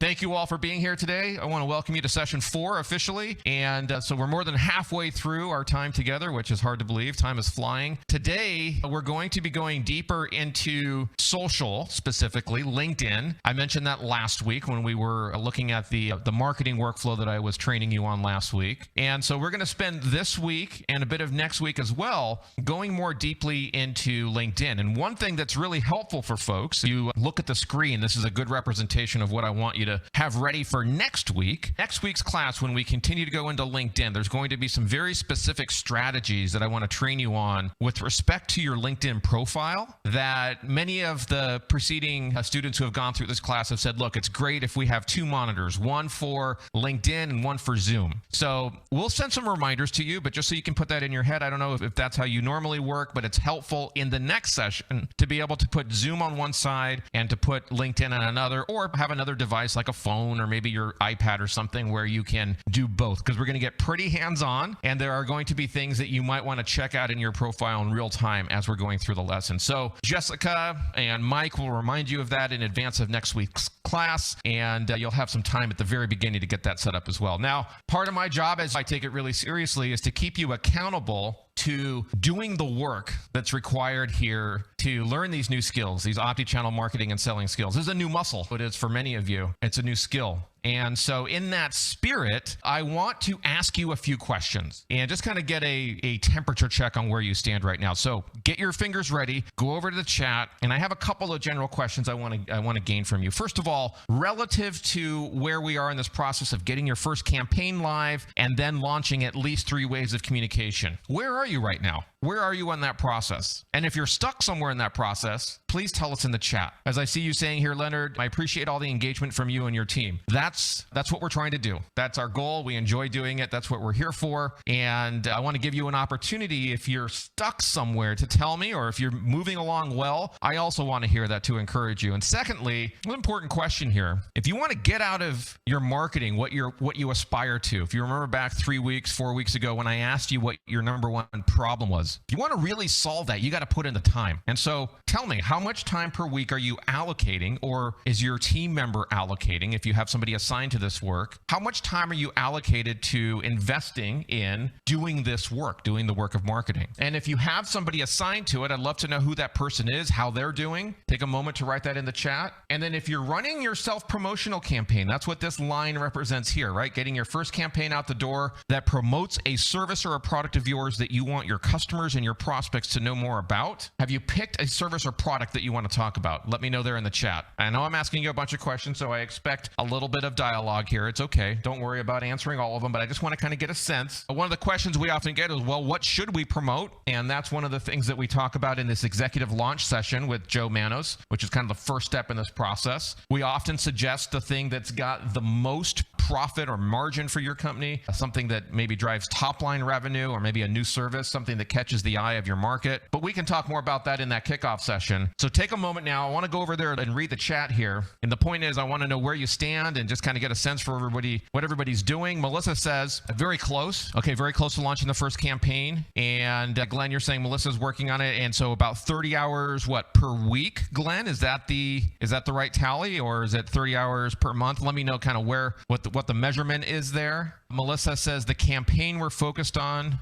Thank you all for being here today. I want to welcome you to session 4 officially. And so we're more than halfway through our time together, which is hard to believe. Time is flying. Today, we're going to be going deeper into social, specifically LinkedIn. I mentioned that last week when we were looking at the marketing workflow that I was training you on last week. And so we're going to spend this week and a bit of next week as well going more deeply into LinkedIn. And one thing that's really helpful for folks, you look at the screen, this is a good representation of what I want you to have ready for next week. Next week's class, when we continue to go into LinkedIn, there's going to be some very specific strategies that I want to train you on with respect to your LinkedIn profile that many of the preceding students who have gone through this class have said, look, it's great if we have 2 monitors, one for LinkedIn and one for Zoom. So we'll send some reminders to you, but just so you can put that in your head, I don't know if that's how you normally work, but it's helpful in the next session to be able to put Zoom on one side and to put LinkedIn on another, or have another device like a phone or maybe your iPad or something where you can do both, because we're going to get pretty hands-on and there are going to be things that you might want to check out in your profile in real time as we're going through the lesson. So Jessica and Mike will remind you of that in advance of next week's class, and you'll have some time at the very beginning to get that set up as well. Now, part of my job, as I take it really seriously, is to keep you accountable to doing the work that's required here to learn these new skills, these OptiChannel marketing and selling skills. This is a new muscle. It is for many of you. It's a new skill. And so in that spirit, I want to ask you a few questions and just kind of get a temperature check on where you stand right now. So get your fingers ready, go over to the chat, and I have a couple of general questions I want to gain from you. First of all, relative to where we are in this process of getting your first campaign live and then launching at least 3 ways of communication, where are you right now? Where are you in that process? And if you're stuck somewhere in that process, please tell us in the chat. As I see you saying here, Leonard, I appreciate all the engagement from you and your team. That's what we're trying to do. That's our goal. We enjoy doing it. That's what we're here for. And I want to give you an opportunity, if you're stuck somewhere, to tell me, or if you're moving along well, I also want to hear that to encourage you. And secondly, an important question here. If you want to get out of your marketing what you aspire to, if you remember back 3 weeks, 4 weeks ago when I asked you what your number one problem was, if you want to really solve that, you got to put in the time. And so tell me, how much time per week are you allocating, or is your team member allocating, if you have somebody assigned to this work? How much time are you allocated to investing in doing this work, doing the work of marketing? And if you have somebody assigned to it, I'd love to know who that person is, how they're doing. Take a moment to write that in the chat. And then if you're running your self-promotional campaign, that's what this line represents here, right? Getting your first campaign out the door that promotes a service or a product of yours that you want your customers and your prospects to know more about. Have you picked a service or product that you want to talk about? Let me know there in the chat. I know I'm asking you a bunch of questions, so I expect a little bit of dialogue here. It's okay. Don't worry about answering all of them, but I just want to kind of get a sense. One of the questions we often get is, well, what should we promote? And that's one of the things that we talk about in this executive launch session with Joe Manos, which is kind of the first step in this process. We often suggest the thing that's got the most profit or margin for your company, something that maybe drives top line revenue, or maybe a new service, something that catches the eye of your market. But we can talk more about that in that kickoff session. So take a moment now. I want to go over there and read the chat here. And the point is, I want to know where you stand and just kind of get a sense for everybody, what everybody's doing. Melissa says, very close. Okay, very close to launching the first campaign. And Glenn, you're saying Melissa's working on it. And so about 30 hours, what, per week, Glenn? Is that the right tally, or is it 30 hours per month? Let me know kind of what the measurement is there. Melissa says the campaign we're focused on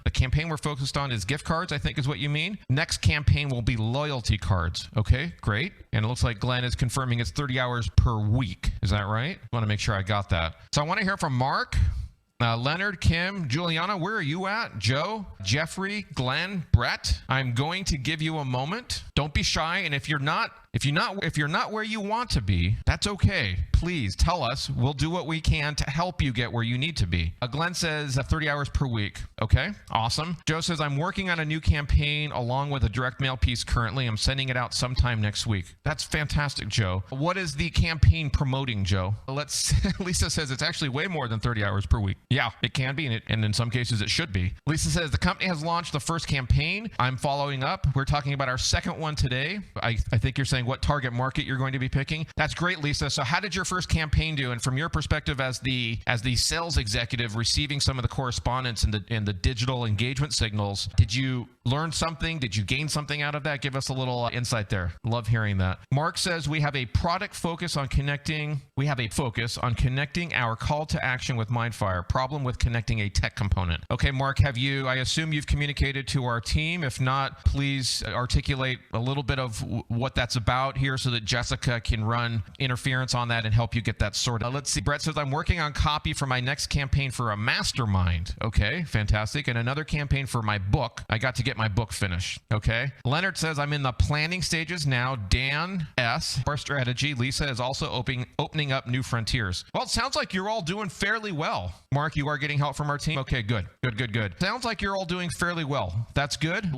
is gift cards, I think is what you mean. Next campaign will be loyalty cards. Okay, great. And it looks like Glenn is confirming it's 30 hours per week. Is that right? I want to make sure I got that. So I want to hear from Mark, Leonard, Kim, Juliana, where are you at? Joe, Jeffrey, Glenn, Brett. I'm going to give you a moment. Don't be shy. And if you're not where you want to be, that's okay. Please tell us. We'll do what we can to help you get where you need to be. Glenn says 30 hours per week. Okay, awesome. Joe says, I'm working on a new campaign along with a direct mail piece currently. I'm sending it out sometime next week. That's fantastic, Joe. What is the campaign promoting, Joe? Lisa says it's actually way more than 30 hours per week. Yeah, it can be, and in some cases it should be. Lisa says the company has launched the first campaign. I'm following up. We're talking about our second one today. I think you're saying what target market you're going to be picking. That's great, Lisa. So how did your first campaign do? And from your perspective as the sales executive receiving some of the correspondence and the digital engagement signals, did you learn something? Did you gain something out of that? Give us a little insight there. Love hearing that. Mark says we have a product focus on connecting. We have a focus on connecting our call to action with MindFire. Problem with connecting a tech component. Okay, Mark, I assume you've communicated to our team. If not, please articulate a little bit of what that's about here so that Jessica can run interference on that and help you get that sorted. Let's see. Brett says, I'm working on copy for my next campaign for a mastermind. Okay, fantastic. And another campaign for my book. I got to get my book finished. Okay. Leonard says, I'm in the planning stages now. Dan S. Our strategy. Lisa is also opening up new frontiers. Well, it sounds like you're all doing fairly well. Mark, you are getting help from our team? Okay, good. Good. Sounds like you're all doing fairly well. That's good.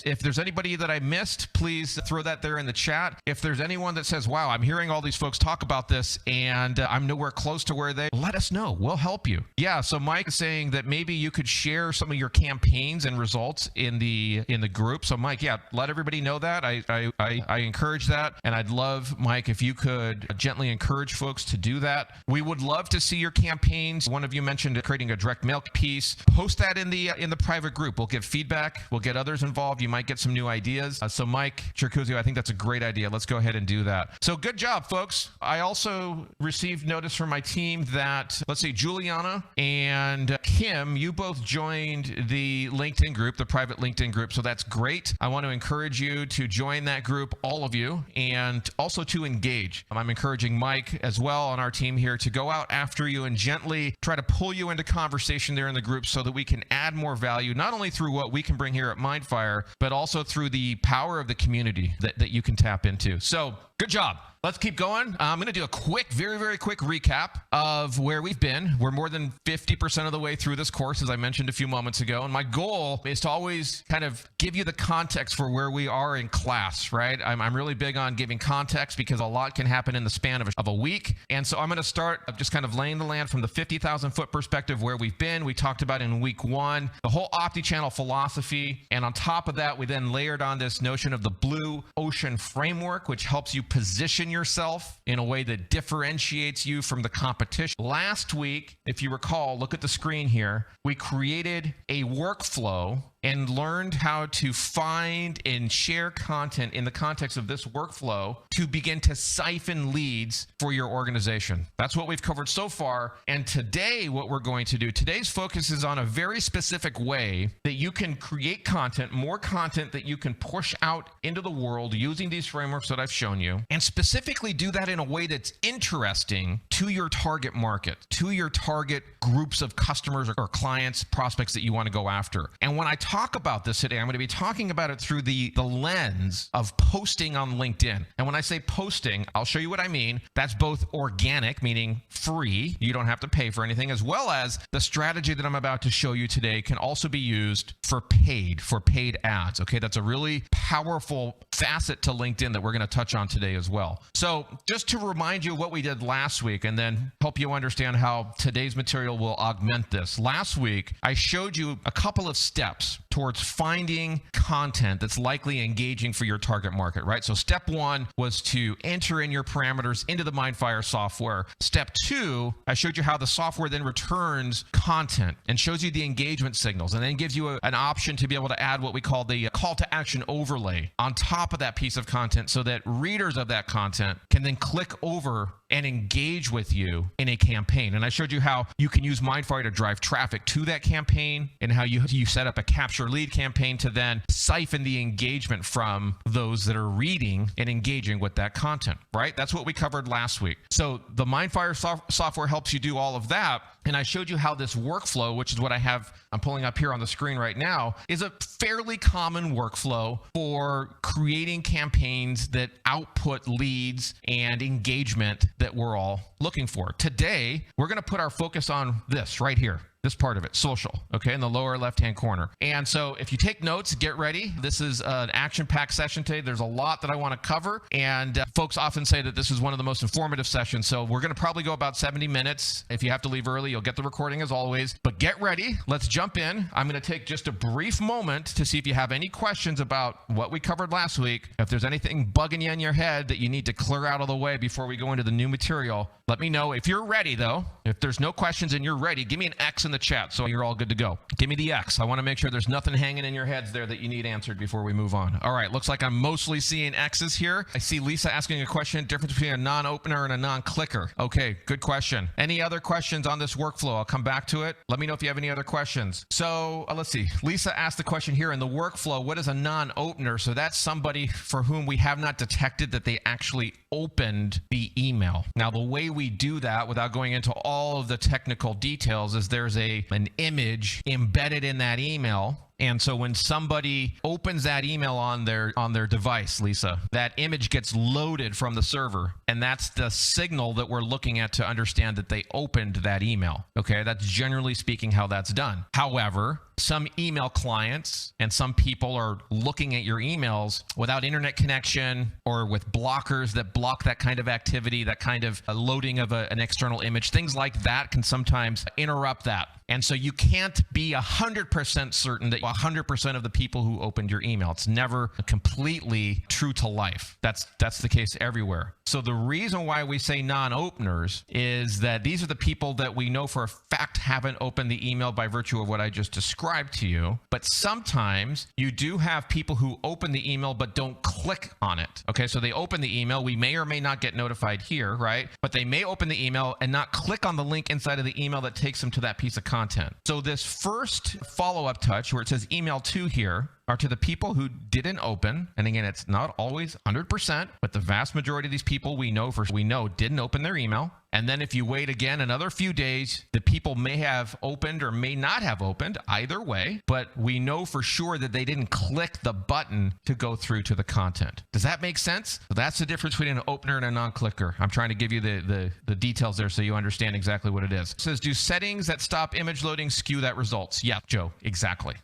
If there's anybody that I missed, please throw that there in the chat. If there's anyone that says, wow, I'm hearing all these folks talk about this and I'm nowhere close to where let us know. We'll help you. Yeah, so Mike is saying that maybe you could share some of your campaigns and results in the group. So Mike, yeah, let everybody know that. I encourage that. And I'd love, Mike, if you could gently encourage folks to do that. We would love to see your campaigns. One of you mentioned creating a direct mail piece. Post that in the private group. We'll get feedback. We'll get others involved. You might get some new ideas. So Mike Cherkuzio, I think that's a great idea. Let's go ahead and do that. So good job, folks. I also received notice from my team that, let's see, Juliana and Kim, you both joined the LinkedIn group, the private LinkedIn group. So that's great. I want to encourage you to join that group, all of you, and also to engage. I'm encouraging Mike as well on our team here to go out after you and gently try to pull you into conversation there in the group so that we can add more value, not only through what we can bring here at MindFire, but also through the power of the community that you can tap into. So good job. Let's keep going. I'm going to do a quick, very, very quick recap of where we've been. We're more than 50% of the way through this course, as I mentioned a few moments ago. And my goal is to always kind of give you the context for where we are in class, right? I'm really big on giving context because a lot can happen in the span of a week. And so I'm going to start just kind of laying the land from the 50,000 foot perspective where we've been. We talked about in week 1, the whole OptiChannel philosophy. And on top of that, we then layered on this notion of the blue ocean framework, which helps you position yourself in a way that differentiates you from the competition. Last week, if you recall, look at the screen here, we created a workflow and learned how to find and share content in the context of this workflow to begin to siphon leads for your organization. That's what we've covered so far. And today, what we're going to do, today's focus is on a very specific way that you can create content, more content that you can push out into the world using these frameworks that I've shown you, and specifically do that in a way that's interesting to your target market, to your target groups of customers or clients, prospects that you want to go after. And when I talk about this today, I'm going to be talking about it through the lens of posting on LinkedIn. And when I say posting, I'll show you what I mean. That's both organic, meaning free, you don't have to pay for anything, as well as the strategy that I'm about to show you today can also be used for paid ads. Okay, that's a really powerful facet to LinkedIn that we're going to touch on today as well. So just to remind you what we did last week and then help you understand how today's material will augment this. Last week, I showed you a couple of steps towards finding content that's likely engaging for your target market, right? So step 1 was to enter in your parameters into the MindFire software. Step 2, I showed you how the software then returns content and shows you the engagement signals and then gives you an option to be able to add what we call the call to action overlay on top of that piece of content so that readers of that content can then click over and engage with you in a campaign. And I showed you how you can use MindFire to drive traffic to that campaign and how you set up a capture lead campaign to then siphon the engagement from those that are reading and engaging with that content, right? That's what we covered last week. So the MindFire software helps you do all of that. And I showed you how this workflow, which is what I'm pulling up here on the screen right now, is a fairly common workflow for creating campaigns that output leads and engagement that we're all looking for. Today, we're going to put our focus on this right here. This part of it, social, okay, in the lower left-hand corner. And so if you take notes, get ready. This is an action-packed session today. There's a lot that I want to cover. And folks often say that this is one of the most informative sessions. So we're going to probably go about 70 minutes. If you have to leave early, you'll get the recording as always. But get ready. Let's jump in. I'm going to take just a brief moment to see if you have any questions about what we covered last week. If there's anything bugging you in your head that you need to clear out of the way before we go into the new material, Let me know if you're ready, though. If there's no questions and you're ready, give me an X in the chat so you're all good to go. Give me the X. I want to make sure there's nothing hanging in your heads there that you need answered before we move on. All right, looks like I'm mostly seeing X's here. I see Lisa asking a question, difference between a non-opener and a non-clicker. Okay, good question. Any other questions on this workflow? I'll come back to it. Let me know if you have any other questions. So let's see. Lisa asked the question here in the workflow, what is a non-opener? So that's somebody for whom we have not detected that they actually opened the email. Now, the way we do that without going into all of the technical details is there's an image embedded in that email. And so when somebody opens that email on their device, Lisa, that image gets loaded from the server, and that's the signal that we're looking at to understand that they opened that email. Okay, that's generally speaking how that's done. However, some email clients and some people are looking at your emails without internet connection or with blockers that block that kind of activity, that kind of loading of an external image. Things like that can sometimes interrupt that. And so you can't be 100% certain that 100% of the people who opened your email. It's never completely true to life. That's the case everywhere. So the reason why we say non-openers is that these are the people that we know for a fact haven't opened the email by virtue of what I just described to you. But sometimes you do have people who open the email but don't click on it. Okay, so they open the email. We may or may not get notified here, right? But they may open the email and not click on the link inside of the email that takes them to that piece of content. So this first follow-up touch where it says email to here are to the people who didn't open. And again, it's not always 100%, but the vast majority of these people we know didn't open their email. And then if you wait again another few days, the people may have opened or may not have opened, either way, but we know for sure that they didn't click the button to go through to the content. Does that make sense? So that's the difference between an opener and a non-clicker. I'm trying to give you the details there so you understand exactly what it is. It says, do settings that stop image loading skew that results? Yeah, Joe, exactly.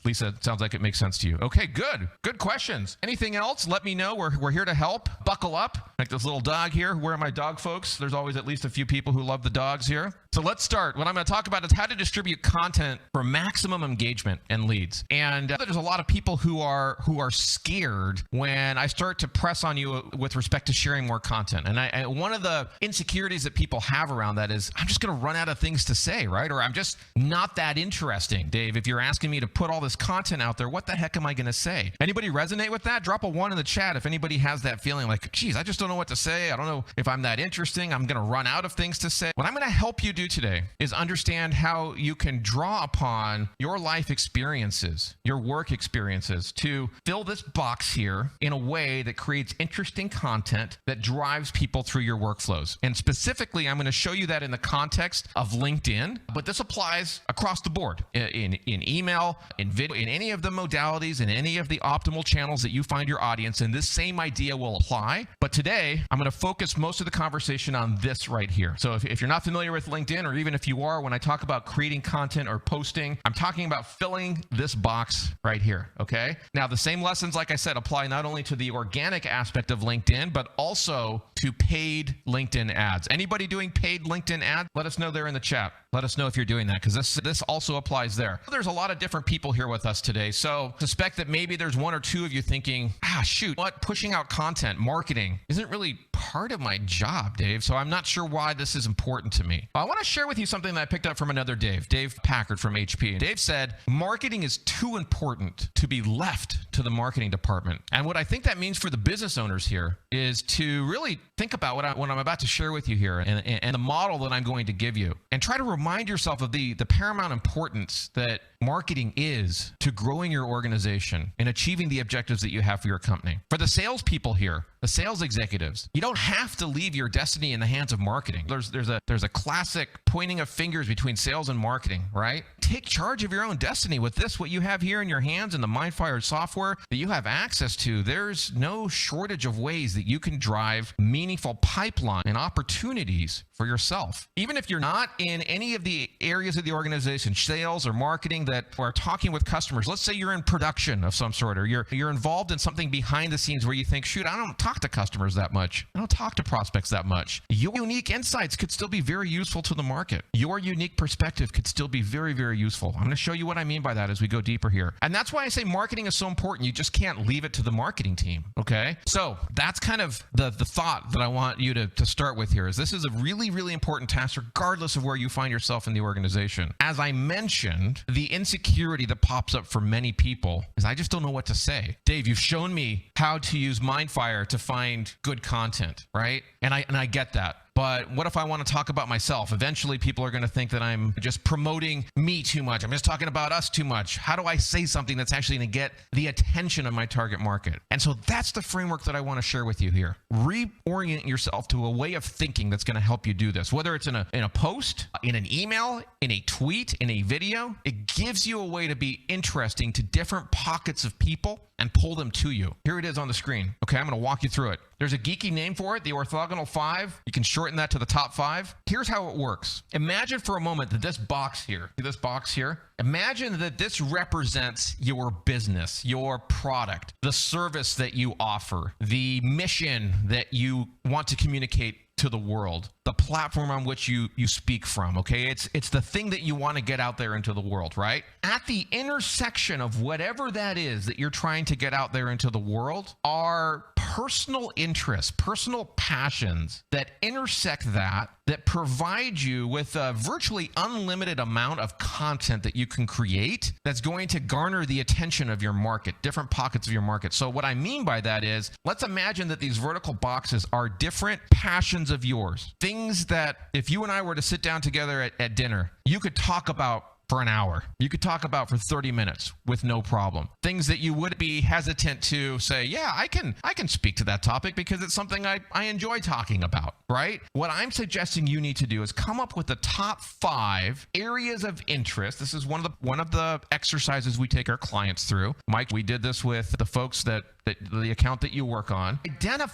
Lisa, sounds like it makes sense to you. Okay, good questions. Anything else? Let me know. We're here to help. Buckle up. Like this little dog here. Where are my dog folks? There's always at least a few people who love the dogs here. So let's start. What I'm going to talk about is how to distribute content for maximum engagement and leads. And there's a lot of people who are scared when I start to press on you with respect to sharing more content. And one of the insecurities that people have around that is, I'm just going to run out of things to say, right? Or I'm just not that interesting. Dave, if you're asking me to put all this content out there, what the heck am I going to say? Anybody resonate with that? Drop a 1 in the chat if anybody has that feeling like, geez, I just don't know what to say. I don't know if I'm that interesting. I'm going to run out of things to say. What I'm going to help you do today is understand how you can draw upon your life experiences, your work experiences, to fill this box here in a way that creates interesting content that drives people through your workflows. And specifically, I'm going to show you that in the context of LinkedIn, but this applies across the board in email, in video, in any of the modalities, in any of the optimal channels that you find your audience, and this same idea will apply. But today, I'm going to focus most of the conversation on this right here. So if you're not familiar with LinkedIn, or even if you are, when I talk about creating content or posting, I'm talking about filling this box right here, okay? Now, the same lessons, like I said, apply not only to the organic aspect of LinkedIn, but also to paid LinkedIn ads. Anybody doing paid LinkedIn ads? Let us know there in the chat. Let us know if you're doing that, because this also applies there. There's a lot of different people here with us today, so suspect that maybe there's 1 or 2 of you thinking, shoot, what? Pushing out content, marketing isn't really part of my job, Dave, so I'm not sure why this is important to me. I want to share with you something that I picked up from another Dave Packard from HP. Dave said, marketing is too important to be left to the marketing department. And what I think that means for the business owners here is to really think about what I'm about to share with you here and the model that I'm going to give you, and try to remind yourself of the paramount importance that marketing is to growing your organization and achieving the objectives that you have for your company. For the salespeople here, the sales executives, you don't have to leave your destiny in the hands of marketing. There's a classic pointing of fingers between sales and marketing, right? Take charge of your own destiny with this, what you have here in your hands and the MindFire software that you have access to. There's no shortage of ways that you can drive meaningful pipeline and opportunities for yourself. Even if you're not in any of the areas of the organization, sales or marketing, that are talking with customers. Let's say you're in production of some sort, or you're involved in something behind the scenes where you think, shoot, I don't talk to customers that much. I don't talk to prospects that much. Your unique insights could still be very useful to the market. Your unique perspective could still be very, very useful. I'm going to show you what I mean by that as we go deeper here. And that's why I say marketing is so important. You just can't leave it to the marketing team, okay? So that's kind of the thought that I want you to start with here, is this is a really, really important task regardless of where you find yourself in the organization. As I mentioned, the insecurity that pops up for many people is I just don't know what to say. Dave, you've shown me how to use MindFire to find good content, right? And I get that. But what if I want to talk about myself? Eventually, people are going to think that I'm just promoting me too much. I'm just talking about us too much. How do I say something that's actually going to get the attention of my target market? And so that's the framework that I want to share with you here. Reorient yourself to a way of thinking that's going to help you do this. Whether it's in a post, in an email, in a tweet, in a video, it gives you a way to be interesting to different pockets of people and pull them to you. Here it is on the screen. Okay, I'm going to walk you through it. There's a geeky name for it, the orthogonal 5. You can shorten that to the top 5. Here's how it works. Imagine for a moment that this box here, see this box here? Imagine that this represents your business, your product, the service that you offer, the mission that you want to communicate to the world, the platform on which you speak from, okay? It's the thing that you want to get out there into the world, right? At the intersection of whatever that is that you're trying to get out there into the world are personal interests, personal passions that intersect that provide you with a virtually unlimited amount of content that you can create that's going to garner the attention of your market, different pockets of your market. So what I mean by that is, let's imagine that these vertical boxes are different passions of yours, things that if you and I were to sit down together at dinner, you could talk about for an hour. You could talk about for 30 minutes with no problem. Things that you would be hesitant to say, yeah, I can speak to that topic because it's something I enjoy talking about, right? What I'm suggesting you need to do is come up with the top 5 areas of interest. This is one of the exercises we take our clients through. Mike, we did this with the folks that the account that you work on.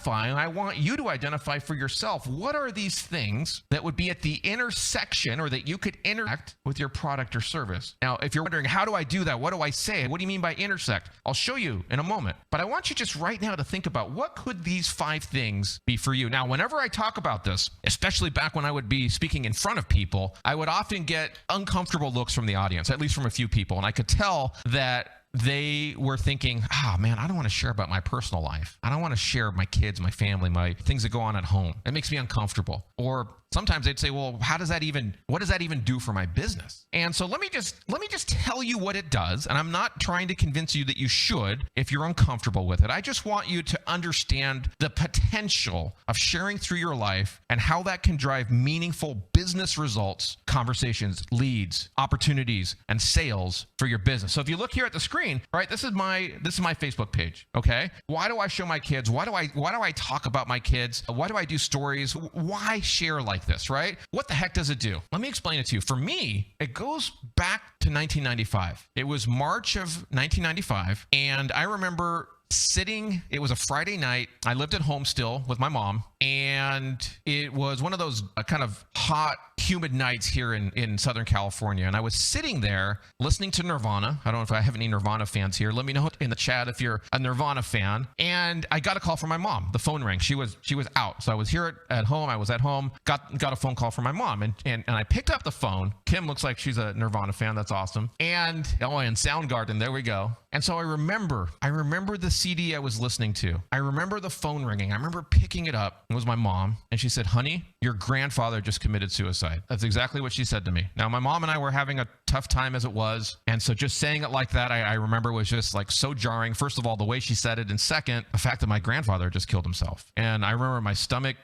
I want you to identify for yourself, what are these things that would be at the intersection or that you could interact with your product or service? Now, if you're wondering, how do I do that? What do I say? What do you mean by intersect? I'll show you in a moment. But I want you just right now to think about, what could these 5 things be for you? Now, whenever I talk about this, especially back when I would be speaking in front of people, I would often get uncomfortable looks from the audience, at least from a few people. And I could tell that they were thinking, man, I don't want to share about my personal life. I don't want to share my kids, my family, my things that go on at home. It makes me uncomfortable. Or sometimes they'd say, well, what does that even do for my business? And so let me just tell you what it does. And I'm not trying to convince you that you should if you're uncomfortable with it. I just want you to understand the potential of sharing through your life and how that can drive meaningful business results, conversations, leads, opportunities, and sales for your business. So if you look here at the screen, right, this is my Facebook page, okay? Why do I show my kids? Why do I talk about my kids? Why do I do stories? Why share like this, right? What the heck does it do? Let me explain it to you. For me, it goes back to 1995. It was March of 1995, and I remember it was a Friday night. I lived at home still with my mom, and it was one of those kind of hot, humid nights here in Southern California. And I was sitting there listening to Nirvana. I don't know if I have any Nirvana fans here. Let me know in the chat if you're a Nirvana fan. And I got a call from my mom. The phone rang. She was out. So I was here at home. I was at home, got a phone call from my mom. And I picked up the phone. Kim looks like she's a Nirvana fan. That's awesome. And Soundgarden, there we go. And so I remember the CD I was listening to. I remember the phone ringing. I remember picking it up. It was my mom. And she said, honey, your grandfather just committed suicide. That's exactly what she said to me. Now, my mom and I were having a tough time as it was. And so just saying it like that, I remember was just like so jarring. First of all, the way she said it. And second, the fact that my grandfather just killed himself. And I remember my stomach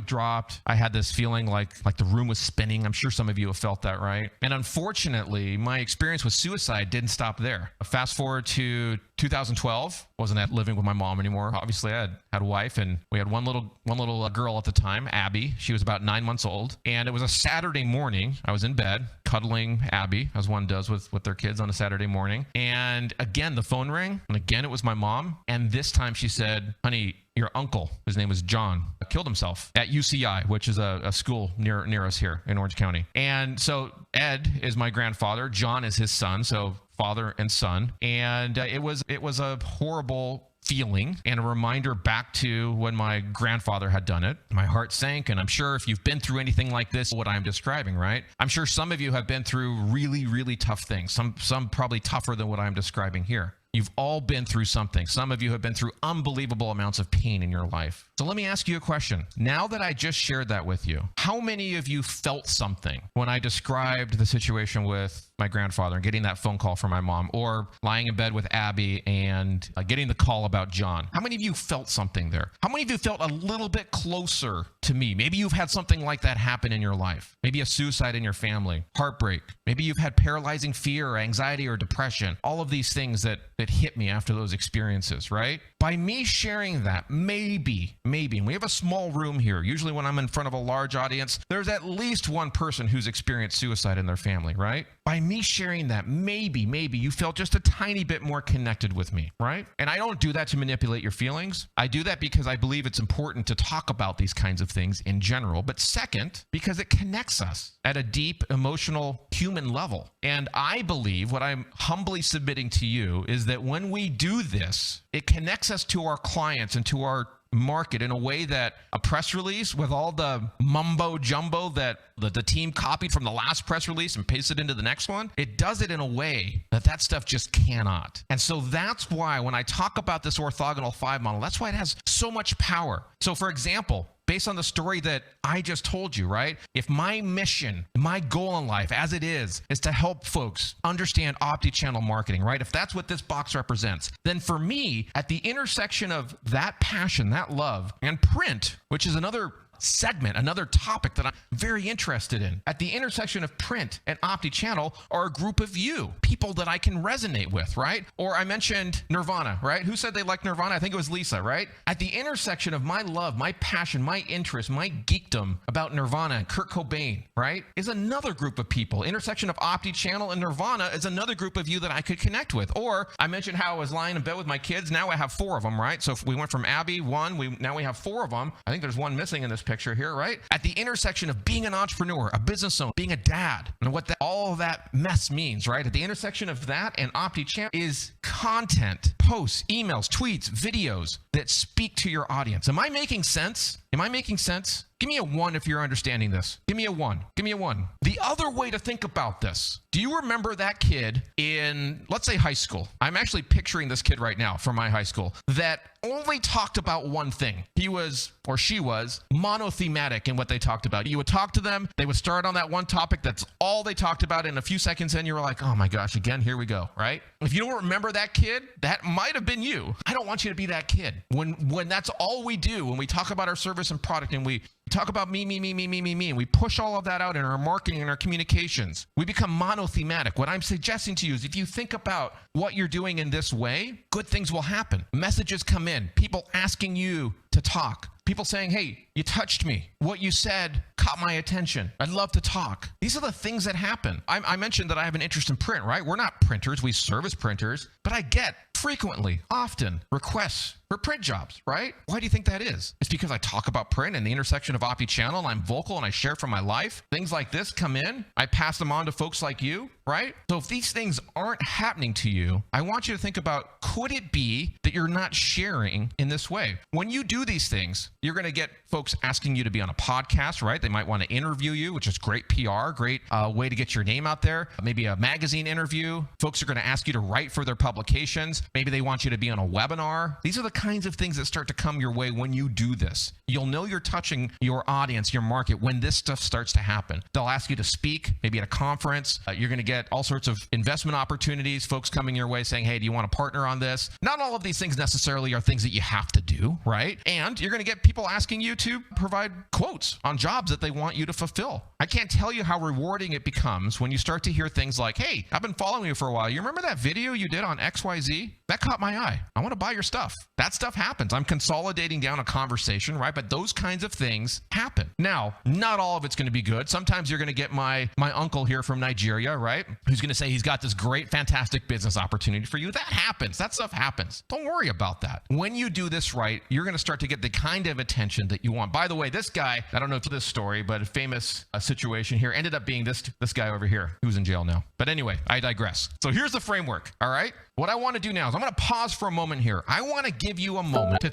dropped. I had this feeling like the room was spinning. I'm sure some of you have felt that, right? And unfortunately, my experience with suicide didn't stop there. Fast forward to 2012, wasn't living with my mom anymore. Obviously, I had a wife, and we had one little girl at the time, Abby. She was about 9 months old, and it was a Saturday morning. I was in bed cuddling Abby, as one does with their kids on a Saturday morning. And again, the phone rang, and again, it was my mom. And this time she said, honey, your uncle, his name was John, killed himself at UCI, which is a school near us here in Orange County. And so Ed is my grandfather. John is his son. So father and son. And it was a horrible feeling and a reminder back to when my grandfather had done it. My heart sank, and I'm sure if you've been through anything like this, what I'm describing, right? I'm sure some of you have been through really, really tough things, some probably tougher than what I'm describing here. You've all been through something. Some of you have been through unbelievable amounts of pain in your life. So let me ask you a question. Now that I just shared that with you, how many of you felt something when I described the situation with my grandfather and getting that phone call from my mom, or lying in bed with Abby and getting the call about John? How many of you felt something there? How many of you felt a little bit closer to me? Maybe you've had something like that happen in your life. Maybe a suicide in your family, heartbreak. Maybe you've had paralyzing fear or anxiety or depression. All of these things that hit me after those experiences, right? By me sharing that, maybe, and we have a small room here. Usually when I'm in front of a large audience, there's at least one person who's experienced suicide in their family, right? By me sharing that, maybe you felt just a tiny bit more connected with me, right? And I don't do that to manipulate your feelings. I do that because I believe it's important to talk about these kinds of things in general. But second, because it connects us at a deep, emotional, human level. And I believe what I'm humbly submitting to you is that when we do this, it connects us to our clients and to our market in a way that a press release with all the mumbo jumbo that the team copied from the last press release and pasted into the next one, it does it in a way that stuff just cannot. And so that's why when I talk about this orthogonal 5 model, that's why it has so much power. So for example, based on the story that I just told you, right? If my mission, my goal in life as it is to help folks understand OptiChannel marketing, right? If that's what this box represents, then for me, at the intersection of that passion, that love, and print, which is another segment, another topic that I'm very interested in. At the intersection of print and OptiChannel are a group of you, people that I can resonate with, right? Or I mentioned Nirvana, right? Who said they liked Nirvana? I think it was Lisa, right? At the intersection of my love, my passion, my interest, my geekdom about Nirvana and Kurt Cobain, right, is another group of people. Intersection of OptiChannel and Nirvana is another group of you that I could connect with. Or I mentioned how I was lying in bed with my kids. Now I have 4 of them, right? So if we went from Abby, 1, now we have 4 of them. I think there's 1 missing in this picture here, right? At the intersection of being an entrepreneur, a business owner, being a dad, and what all that mess means, right? At the intersection of that and OptiChannel is content, posts, emails, tweets, videos that speak to your audience. Am I making sense? Am I making sense? Give me a 1 if you're understanding this. Give me a 1. Give me a 1. The other way to think about this, do you remember that kid in, let's say, high school? I'm actually picturing this kid right now from my high school that only talked about one thing. He was, or she was, monothematic in what they talked about. You would talk to them, they would start on that one topic, that's all they talked about, and a few seconds in, you were like, oh my gosh, again, here we go, right? If you don't remember that kid, that might have been you. I don't want you to be that kid. When that's all we do, when we talk about our service and product and we talk about me, and we push all of that out in our marketing and our communications, we become monothematic. What I'm suggesting to you is if you think about what you're doing in this way, good things will happen. Messages come in, people asking you to talk. People saying, hey, you touched me. What you said caught my attention. I'd love to talk. These are the things that happen. I mentioned that I have an interest in print, right? We're not printers. We service printers. But I get frequently, often, requests for print jobs, right? Why do you think that is? It's because I talk about print and the intersection of OptiChannel, and I'm vocal and I share from my life. Things like this come in. I pass them on to folks like you, right? So if these things aren't happening to you, I want you to think about, could it be that you're not sharing in this way? When you do these things, you're going to get folks asking you to be on a podcast, right? They might want to interview you, which is great PR, great way to get your name out there. Maybe a magazine interview. Folks are going to ask you to write for their publications. Maybe they want you to be on a webinar. These are the kinds of things that start to come your way when you do this. You'll know you're touching your audience, your market, when this stuff starts to happen. They'll ask you to speak, maybe at a conference. You're going to get all sorts of investment opportunities, folks coming your way saying, hey, do you want to partner on this? Not all of these things necessarily are things that you have to do, right? And you're going to get people asking you to provide quotes on jobs that they want you to fulfill. I can't tell you how rewarding it becomes when you start to hear things like, hey, I've been following you for a while. You remember that video you did on XYZ? That caught my eye. I want to buy your stuff. That's That stuff happens. I'm consolidating down a conversation, right? But those kinds of things happen. Now, not all of it's going to be good. Sometimes you're going to get my uncle here from Nigeria, right? Who's going to say he's got this great, fantastic business opportunity for you. That happens. That stuff happens. Don't worry about that. When you do this right, you're going to start to get the kind of attention that you want. By the way, this guy, I don't know if this story, but a famous situation here ended up being this guy over here who's in jail now. But anyway, I digress. So here's the framework, all right? What I want to do now is I'm going to pause for a moment here. I want to give you a moment to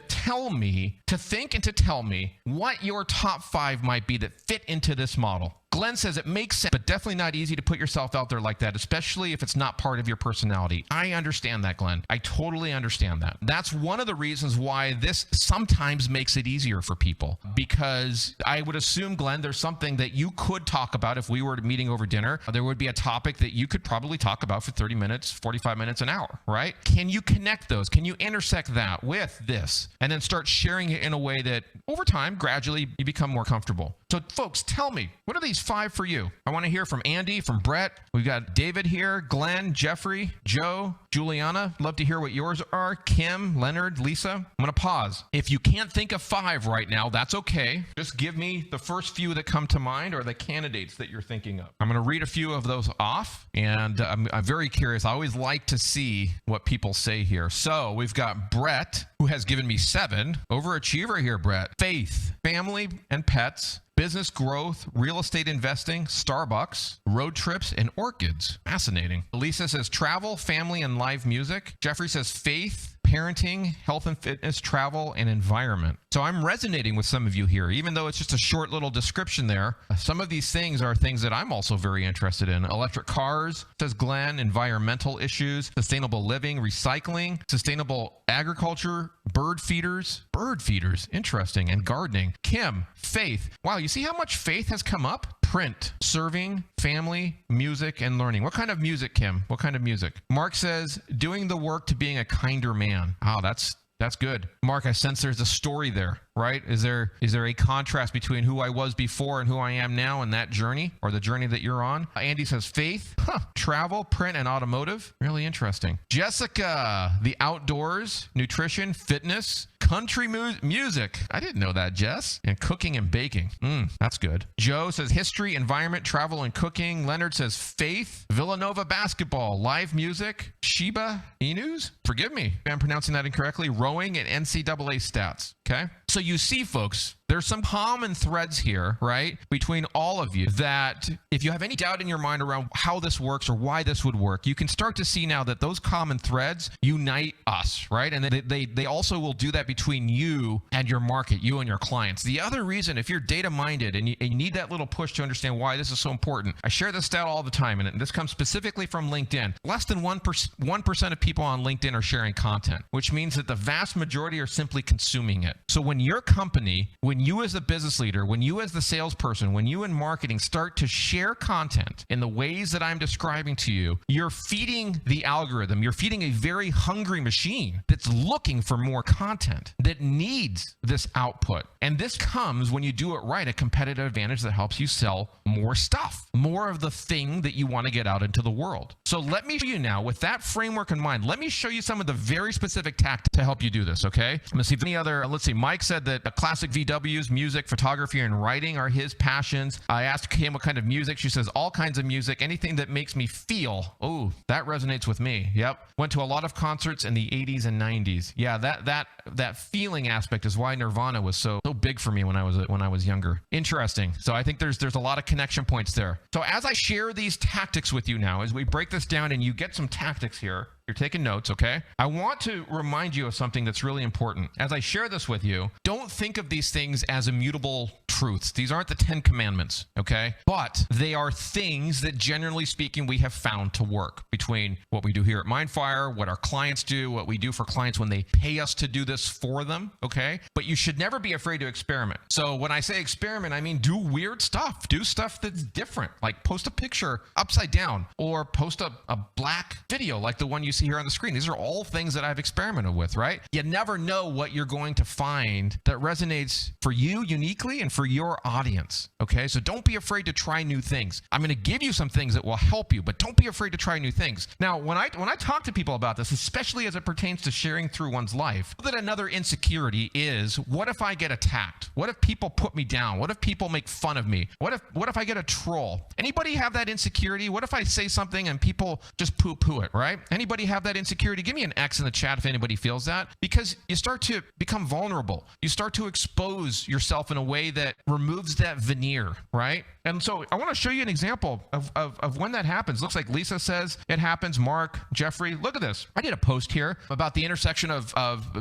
think and to tell me what your top 5 might be that fit into this model. Glenn says it makes sense, but definitely not easy to put yourself out there like that, especially if it's not part of your personality. I understand that, Glenn. I totally understand that. That's one of the reasons why this sometimes makes it easier for people, because I would assume, Glenn, there's something that you could talk about if we were meeting over dinner. There would be a topic that you could probably talk about for 30 minutes, 45 minutes, an hour, right? Can you connect those? Can you intersect that with this and then start sharing it in a way that over time, gradually, you become more comfortable? So folks, tell me, what are these 5 for you? I want to hear from Andy, from Brett. We've got David here, Glenn, Jeffrey, Joe, Juliana. Love to hear what yours are. Kim, Leonard, Lisa. I'm going to pause. If you can't think of 5 right now, that's okay. Just give me the first few that come to mind or the candidates that you're thinking of. I'm going to read a few of those off, and I'm very curious. I always like to see what people say here. So we've got Brett, who has given me 7. Overachiever here, Brett. Faith, family and pets, business growth, real estate investing, Starbucks, road trips, and orchids. Fascinating. Lisa says travel, family, and live music. Jeffrey says faith, parenting, health and fitness, travel, and environment. So I'm resonating with some of you here, even though it's just a short little description there. Some of these things are things that I'm also very interested in. Electric cars, says Glenn, environmental issues, sustainable living, recycling, sustainable agriculture, bird feeders, interesting, and gardening. Kim, faith. Wow, you see how much faith has come up? Print, serving, family, music, and learning. What kind of music, Kim? What kind of music? Mark says, doing the work to being a kinder man. Oh, that's good. Mark, I sense there's a story there, right? Is there a contrast between who I was before and who I am now in that journey, or the journey that you're on? Andy says faith, travel, print, and automotive. Really interesting. Jessica, the outdoors, nutrition, fitness, country music. I didn't know that, Jess. And cooking and baking. That's good. Joe says history, environment, travel, and cooking. Leonard says faith, Villanova basketball, live music, Shiba Inus. Forgive me if I'm pronouncing that incorrectly. Rowing and NCAA stats. Okay. So you see, folks, there's some common threads here, right, between all of you, that if you have any doubt in your mind around how this works or why this would work, you can start to see now that those common threads unite us, right? And they also will do that between you and your market, you and your clients. The other reason, if you're data minded and you need that little push to understand why this is so important, I share this stat all the time, and this comes specifically from LinkedIn. Less than 1% of people on LinkedIn are sharing content, which means that the vast majority are simply consuming it. So when your company, when you as a business leader, when you as the salesperson, when you in marketing start to share content in the ways that I'm describing to you, you're feeding the algorithm. You're feeding a very hungry machine that's looking for more content, that needs this output. And this comes, when you do it right, a competitive advantage that helps you sell more stuff, more of the thing that you want to get out into the world. So let me show you now, with that framework in mind, let me show you some of the very specific tactics to help you do this, okay? I'm going to see if any other, let's see, Mike said that classic VWs, music, photography, and writing are his passions. I asked Kim what kind of music. She says all kinds of music, anything that makes me feel. Oh, that resonates with me. Yep. Went to a lot of concerts in the 80s and 90s. Yeah, that feeling aspect is why Nirvana was so big for me when I was younger. Interesting. So I think there's a lot of connection points there. So as I share these tactics with you now, as we break this down and you get some tactics here, you're taking notes, okay? I want to remind you of something that's really important. As I share this with you, don't think of these things as immutable truths. These aren't the 10 commandments, okay? But they are things that, generally speaking, we have found to work between what we do here at MindFire, what our clients do, what we do for clients when they pay us to do this for them, okay? But you should never be afraid to experiment. So when I say experiment, I mean do weird stuff. Do stuff that's different, like post a picture upside down or post a black video like the one you see here on the screen. These are all things that I've experimented with, right? You never know what you're going to find that resonates for you uniquely and for your audience. Okay, so don't be afraid to try new things. I'm going to give you some things that will help you, but don't be afraid to try new things. Now, when I talk to people about this, especially as it pertains to sharing through one's life, that another insecurity is, what if I get attacked? What if people put me down? What if people make fun of me? What if I get a troll? Anybody have that insecurity? What if I say something and people just poo-poo it, right? Anybody have that insecurity? Give me an X in the chat if anybody feels that, because you start to become vulnerable. You start to expose yourself in a way that removes that veneer, right? And so I want to show you an example of when that happens. Looks like Lisa says it happens. Mark, Jeffrey, look at this. I did a post here about the intersection of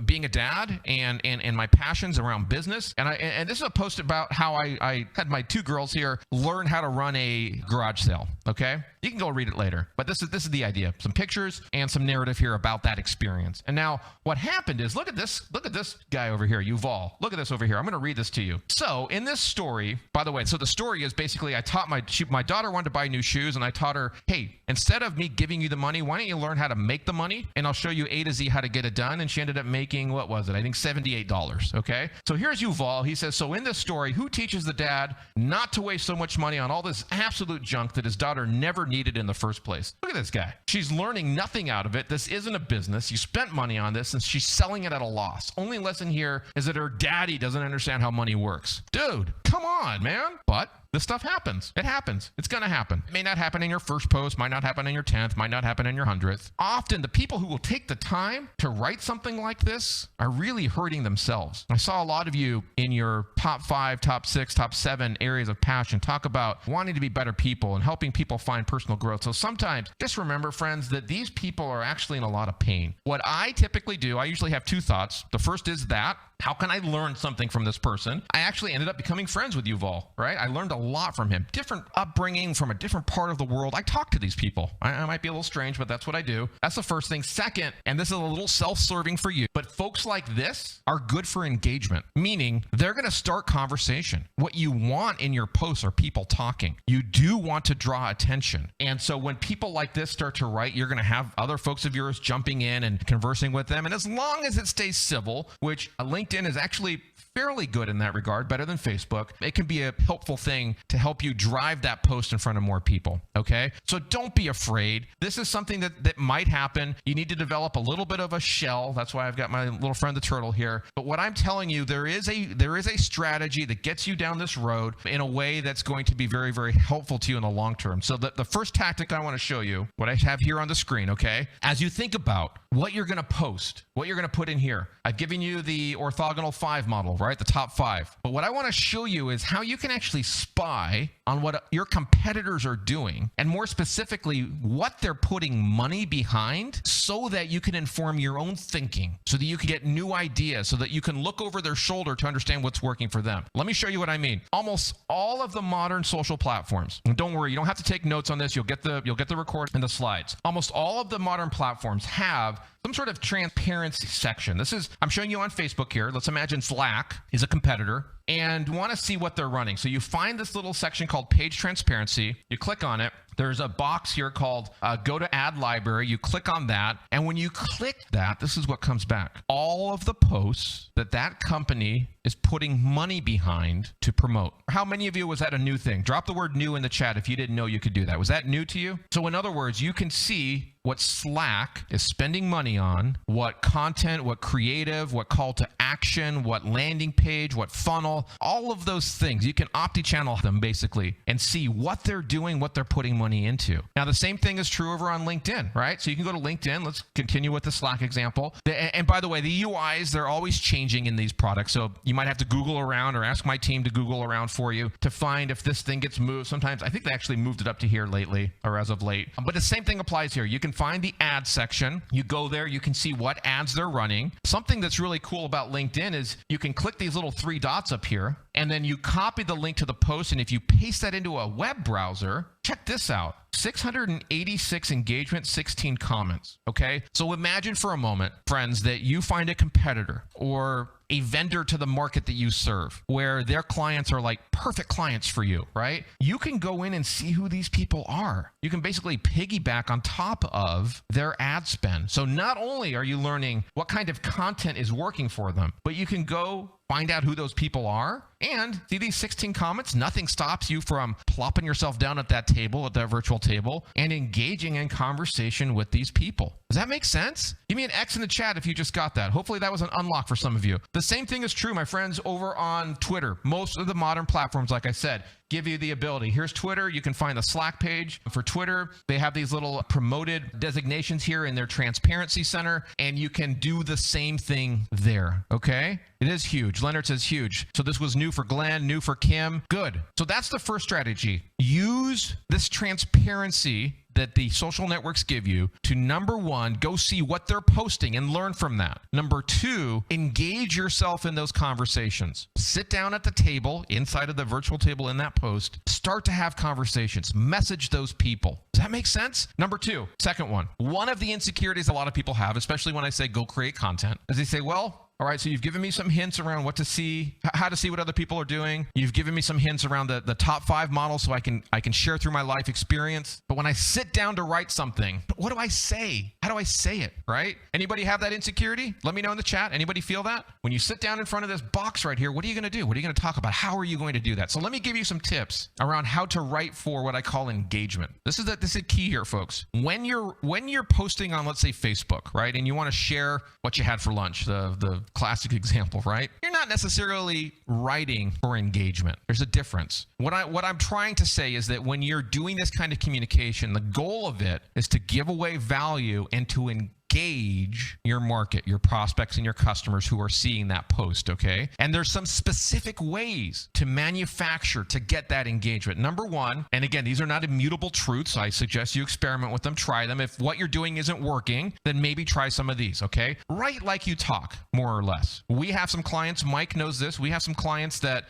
being a dad and my passions around business. And this is a post about how I had my 2 girls here learn how to run a garage sale. Okay, you can go read it later, but this is the idea. Some pictures and some narrative here about that experience. And now what happened is, look at this guy over here, Yuval. Look at this over here. I'm going to read this to you. So in this story, by the way, so the story is basically I taught my daughter wanted to buy new shoes, and I taught her, hey, instead of me giving you the money, why don't you learn how to make the money, and I'll show you A to Z how to get it done. And she ended up making, what was it? I think $78. Okay, so here's Yuval. He says, so in this story, who teaches the dad not to waste so much money on all this absolute junk that his daughter never needed in the first place? Look at this guy. She's learning nothing out of it. This isn't a business. You spent money on this, and she's selling it at a loss. Only lesson here is that her daddy doesn't understand how money works. Dude, come on, man. But this stuff happens. It happens. It's going to happen. It may not happen in your first post, might not happen in your 10th, might not happen in your 100th. Often the people who will take the time to write something like this are really hurting themselves. I saw a lot of you in your top 5, top 6, top 7 areas of passion talk about wanting to be better people and helping people find personal growth. So sometimes just remember, friends, that these people are actually in a lot of pain. What I typically do, I usually have 2 thoughts. The first is that, how can I learn something from this person? I actually ended up becoming friends with Yuval, right? I learned a lot from him. Different upbringing from a different part of the world. I talk to these people. I might be a little strange, but that's what I do. That's the first thing. Second, and this is a little self-serving for you, but folks like this are good for engagement, meaning they're going to start conversation. What you want in your posts are people talking. You do want to draw attention. And so when people like this start to write, you're going to have other folks of yours jumping in and conversing with them. And as long as it stays civil, which a LinkedIn is actually fairly good in that regard, better than Facebook, it can be a helpful thing to help you drive that post in front of more people, okay? So don't be afraid. This is something that might happen. You need to develop a little bit of a shell. That's why I've got my little friend the turtle here. But what I'm telling you, there is a strategy that gets you down this road in a way that's going to be very, very helpful to you in the long term. So the first tactic I want to show you, what I have here on the screen, okay? As you think about what you're going to post, what you're going to put in here, I've given you the orthogonal 5 model, right? The top 5. But what I want to show you is how you can actually spy on what your competitors are doing, and more specifically, what they're putting money behind, so that you can inform your own thinking, so that you can get new ideas, so that you can look over their shoulder to understand what's working for them. Let me show you what I mean. Almost all of the modern social platforms, and don't worry, you don't have to take notes on this. You'll get the record and the slides. Almost all of the modern platforms have some sort of transparency section. I'm showing you on Facebook here. Let's imagine Slack is a competitor and want to see what they're running. So you find this little section called Page Transparency. You click on it. There's a box here called Go to Ad Library. You click on that. And when you click that, this is what comes back. All of the posts that company is putting money behind to promote. How many of you was that a new thing? Drop the word new in the chat if you didn't know you could do that. Was that new to you? So in other words, you can see what Slack is spending money on, what content, what creative, what call to action, what landing page, what funnel, all of those things. You can OptiChannel them basically and see what they're doing, what they're putting money into. Now, the same thing is true over on LinkedIn, right? So you can go to LinkedIn. Let's continue with the Slack example. And by the way, the UIs, they're always changing in these products. So you might have to Google around or ask my team to Google around for you to find if this thing gets moved. Sometimes I think they actually moved it up to here lately or as of late. But the same thing applies here. You can find the ad section. You go there, you can see what ads they're running. Something that's really cool about LinkedIn is you can click these little 3 dots up here, and then you copy the link to the post. And if you paste that into a web browser, check this out. 686 engagement, 16 comments. Okay. So imagine for a moment, friends, that you find a competitor or a vendor to the market that you serve where their clients are like perfect clients for you, right? You can go in and see who these people are. You can basically piggyback on top of their ad spend. So not only are you learning what kind of content is working for them, but you can go find out who those people are. And see these 16 comments? Nothing stops you from plopping yourself down at that table, at that virtual table, and engaging in conversation with these people. Does that make sense? Give me an X in the chat if you just got that. Hopefully that was an unlock for some of you. The same thing is true, my friends, over on Twitter. Most of the modern platforms, like I said, give you the ability. Here's Twitter. You can find the Slack page for Twitter. They have these little promoted designations here in their transparency center, and you can do the same thing there, okay? It is huge. Leonard says huge. So this was new for Glenn, new for Kim. Good. So that's the first strategy. Use this transparency that the social networks give you to, number one, go see what they're posting and learn from that. Number two, engage yourself in those conversations. Sit down at the table, inside of the virtual table in that post, start to have conversations, message those people. Does that make sense? Number two, second one of the insecurities a lot of people have, especially when I say go create content, is they say, well, all right, so you've given me some hints around what to see, how to see what other people are doing. You've given me some hints around the top 5 models so I can share through my life experience. But when I sit down to write something, what do I say? How do I say it, right? Anybody have that insecurity? Let me know in the chat. Anybody feel that? When you sit down in front of this box right here, what are you going to do? What are you going to talk about? How are you going to do that? So let me give you some tips around how to write for what I call engagement. This is a key here, folks. When you're posting on, let's say, Facebook, right, and you want to share what you had for lunch, the classic example, right? You're not necessarily writing for engagement. There's a difference. What I'm trying to say is that when you're doing this kind of communication, the goal of it is to give away value and to engage your market, your prospects and your customers who are seeing that post, okay? And there's some specific ways to manufacture to get that engagement. Number one, and again, these are not immutable truths. I suggest you experiment with them, try them. If what you're doing isn't working, then maybe try some of these, okay? Write like you talk, more or less. We have some clients, Mike knows this, we have some clients that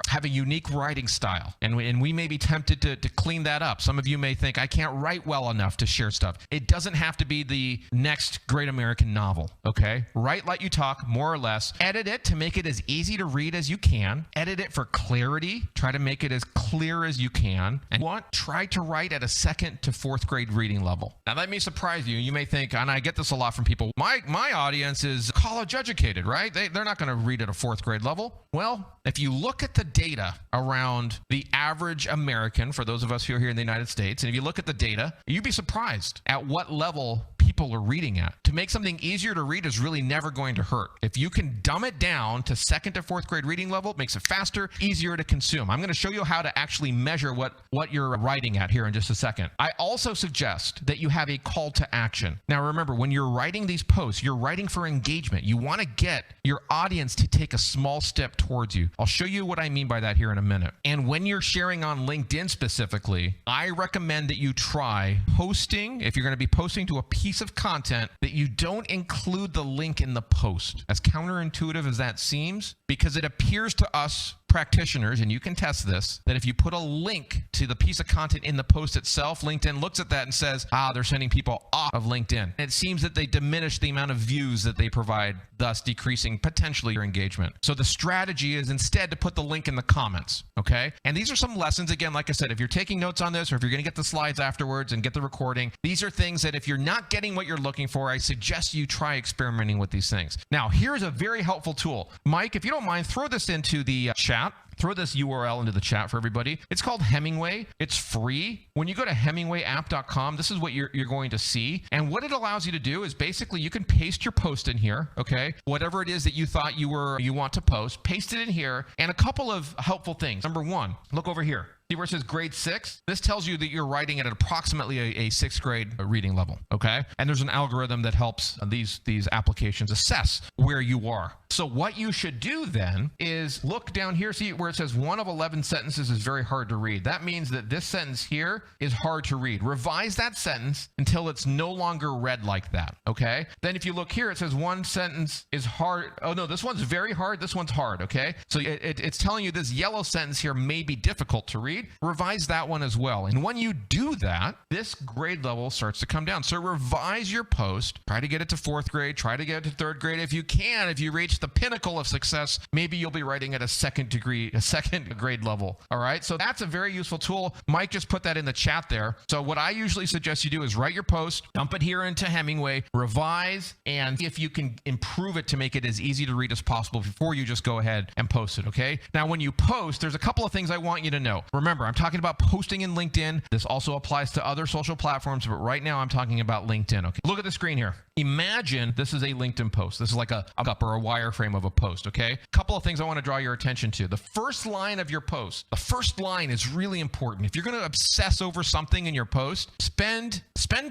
have a unique writing style, and we may be tempted to clean that up. Some of you may think, I can't write well enough to share stuff. It doesn't have to be the next great American novel, okay? Write like you talk, more or less. Edit it to make it as easy to read as you can. Edit it for clarity. Try to make it as clear as you can. And try to write at a 2nd to 4th grade reading level. Now, that may surprise you. You may think, and I get this a lot from people, my audience is college educated, right? They're not going to read at a 4th grade level. Well, if you look at the data around the average American, for those of us who are here in the United States, and if you look at the data, you'd be surprised at what level people are reading at. To make something easier to read is really never going to hurt. If you can dumb it down to 2nd to 4th grade reading level, it makes it faster, easier to consume. I'm going to show you how to actually measure what you're writing at here in just a second. I also suggest that you have a call to action. Now remember, when you're writing these posts, you're writing for engagement. You want to get your audience to take a small step towards you. I'll show you what I mean by that here in a minute. And when you're sharing on LinkedIn specifically, I recommend that you try posting, if you're going to be posting to a piece of content, that you don't include the link in the post. As counterintuitive as that seems, because it appears to us practitioners, and you can test this, that if you put a link to the piece of content in the post itself, LinkedIn looks at that and says, they're sending people off of LinkedIn. And it seems that they diminish the amount of views that they provide, thus decreasing potentially your engagement. So the strategy is instead to put the link in the comments, okay? And these are some lessons, again, like I said, if you're taking notes on this, or if you're going to get the slides afterwards and get the recording, these are things that if you're not getting what you're looking for, I suggest you try experimenting with these things. Now, here's a very helpful tool. Mike, if you don't mind, throw this into the chat. Throw this URL into the chat for everybody. It's called Hemingway. It's free. When you go to hemingwayapp.com, this is what you're going to see. And what it allows you to do is basically you can paste your post in here, okay? Whatever it is that you thought you want to post, paste it in here. And a couple of helpful things. Number one, look over here. See where it says grade 6? This tells you that you're writing at approximately a 6th grade reading level, okay? And there's an algorithm that helps these applications assess where you are. So what you should do then is look down here, see where it says 1 of 11 sentences is very hard to read. That means that this sentence here is hard to read. Revise that sentence until it's no longer read like that, okay? Then if you look here, it says 1 sentence is hard. Oh no, this one's very hard, this one's hard, okay? So it's telling you this yellow sentence here may be difficult to read. Revise that one as well. And when you do that, this grade level starts to come down. So revise your post, try to get it to 4th grade, try to get it to 3rd grade. If you can, if you reach the pinnacle of success, maybe you'll be writing at a 2nd a second grade level. All right. So that's a very useful tool. Mike just put that in the chat there. So what I usually suggest you do is write your post, dump it here into Hemingway, revise, and see if you can improve it to make it as easy to read as possible before you just go ahead and post it. Okay. Now, when you post, there's a couple of things I want you to know. Remember, I'm talking about posting in LinkedIn. This also applies to other social platforms, but right now I'm talking about LinkedIn. Okay. Look at the screen here. Imagine this is a LinkedIn post. This is like a cup or a wireframe of a post, okay? A couple of things I want to draw your attention to. The first line of your post, the first line is really important. If you're going to obsess over something in your post, spend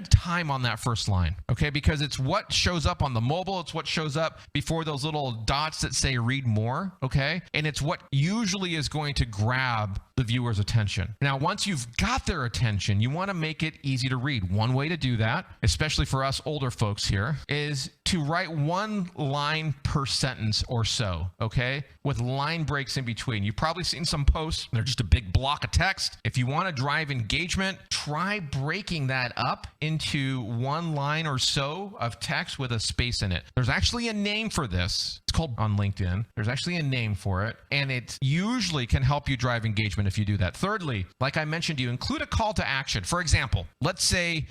time on that first line, okay? Because it's what shows up on the mobile. It's what shows up before those little dots that say read more, okay? And it's what usually is going to grab the viewer's attention. Now, once you've got their attention, you want to make it easy to read. One way to do that, especially for us older folks here, is to write one line per sentence or so, okay? With line breaks in between. You've probably seen some posts, they're just a big block of text. If you want to drive engagement, try breaking that up into one line or so of text with a space in it. There's actually a name for this. It's called on LinkedIn. There's actually a name for it, and it usually can help you drive engagement if you do that. Thirdly, like I mentioned to you, include a call to action. For example, let's say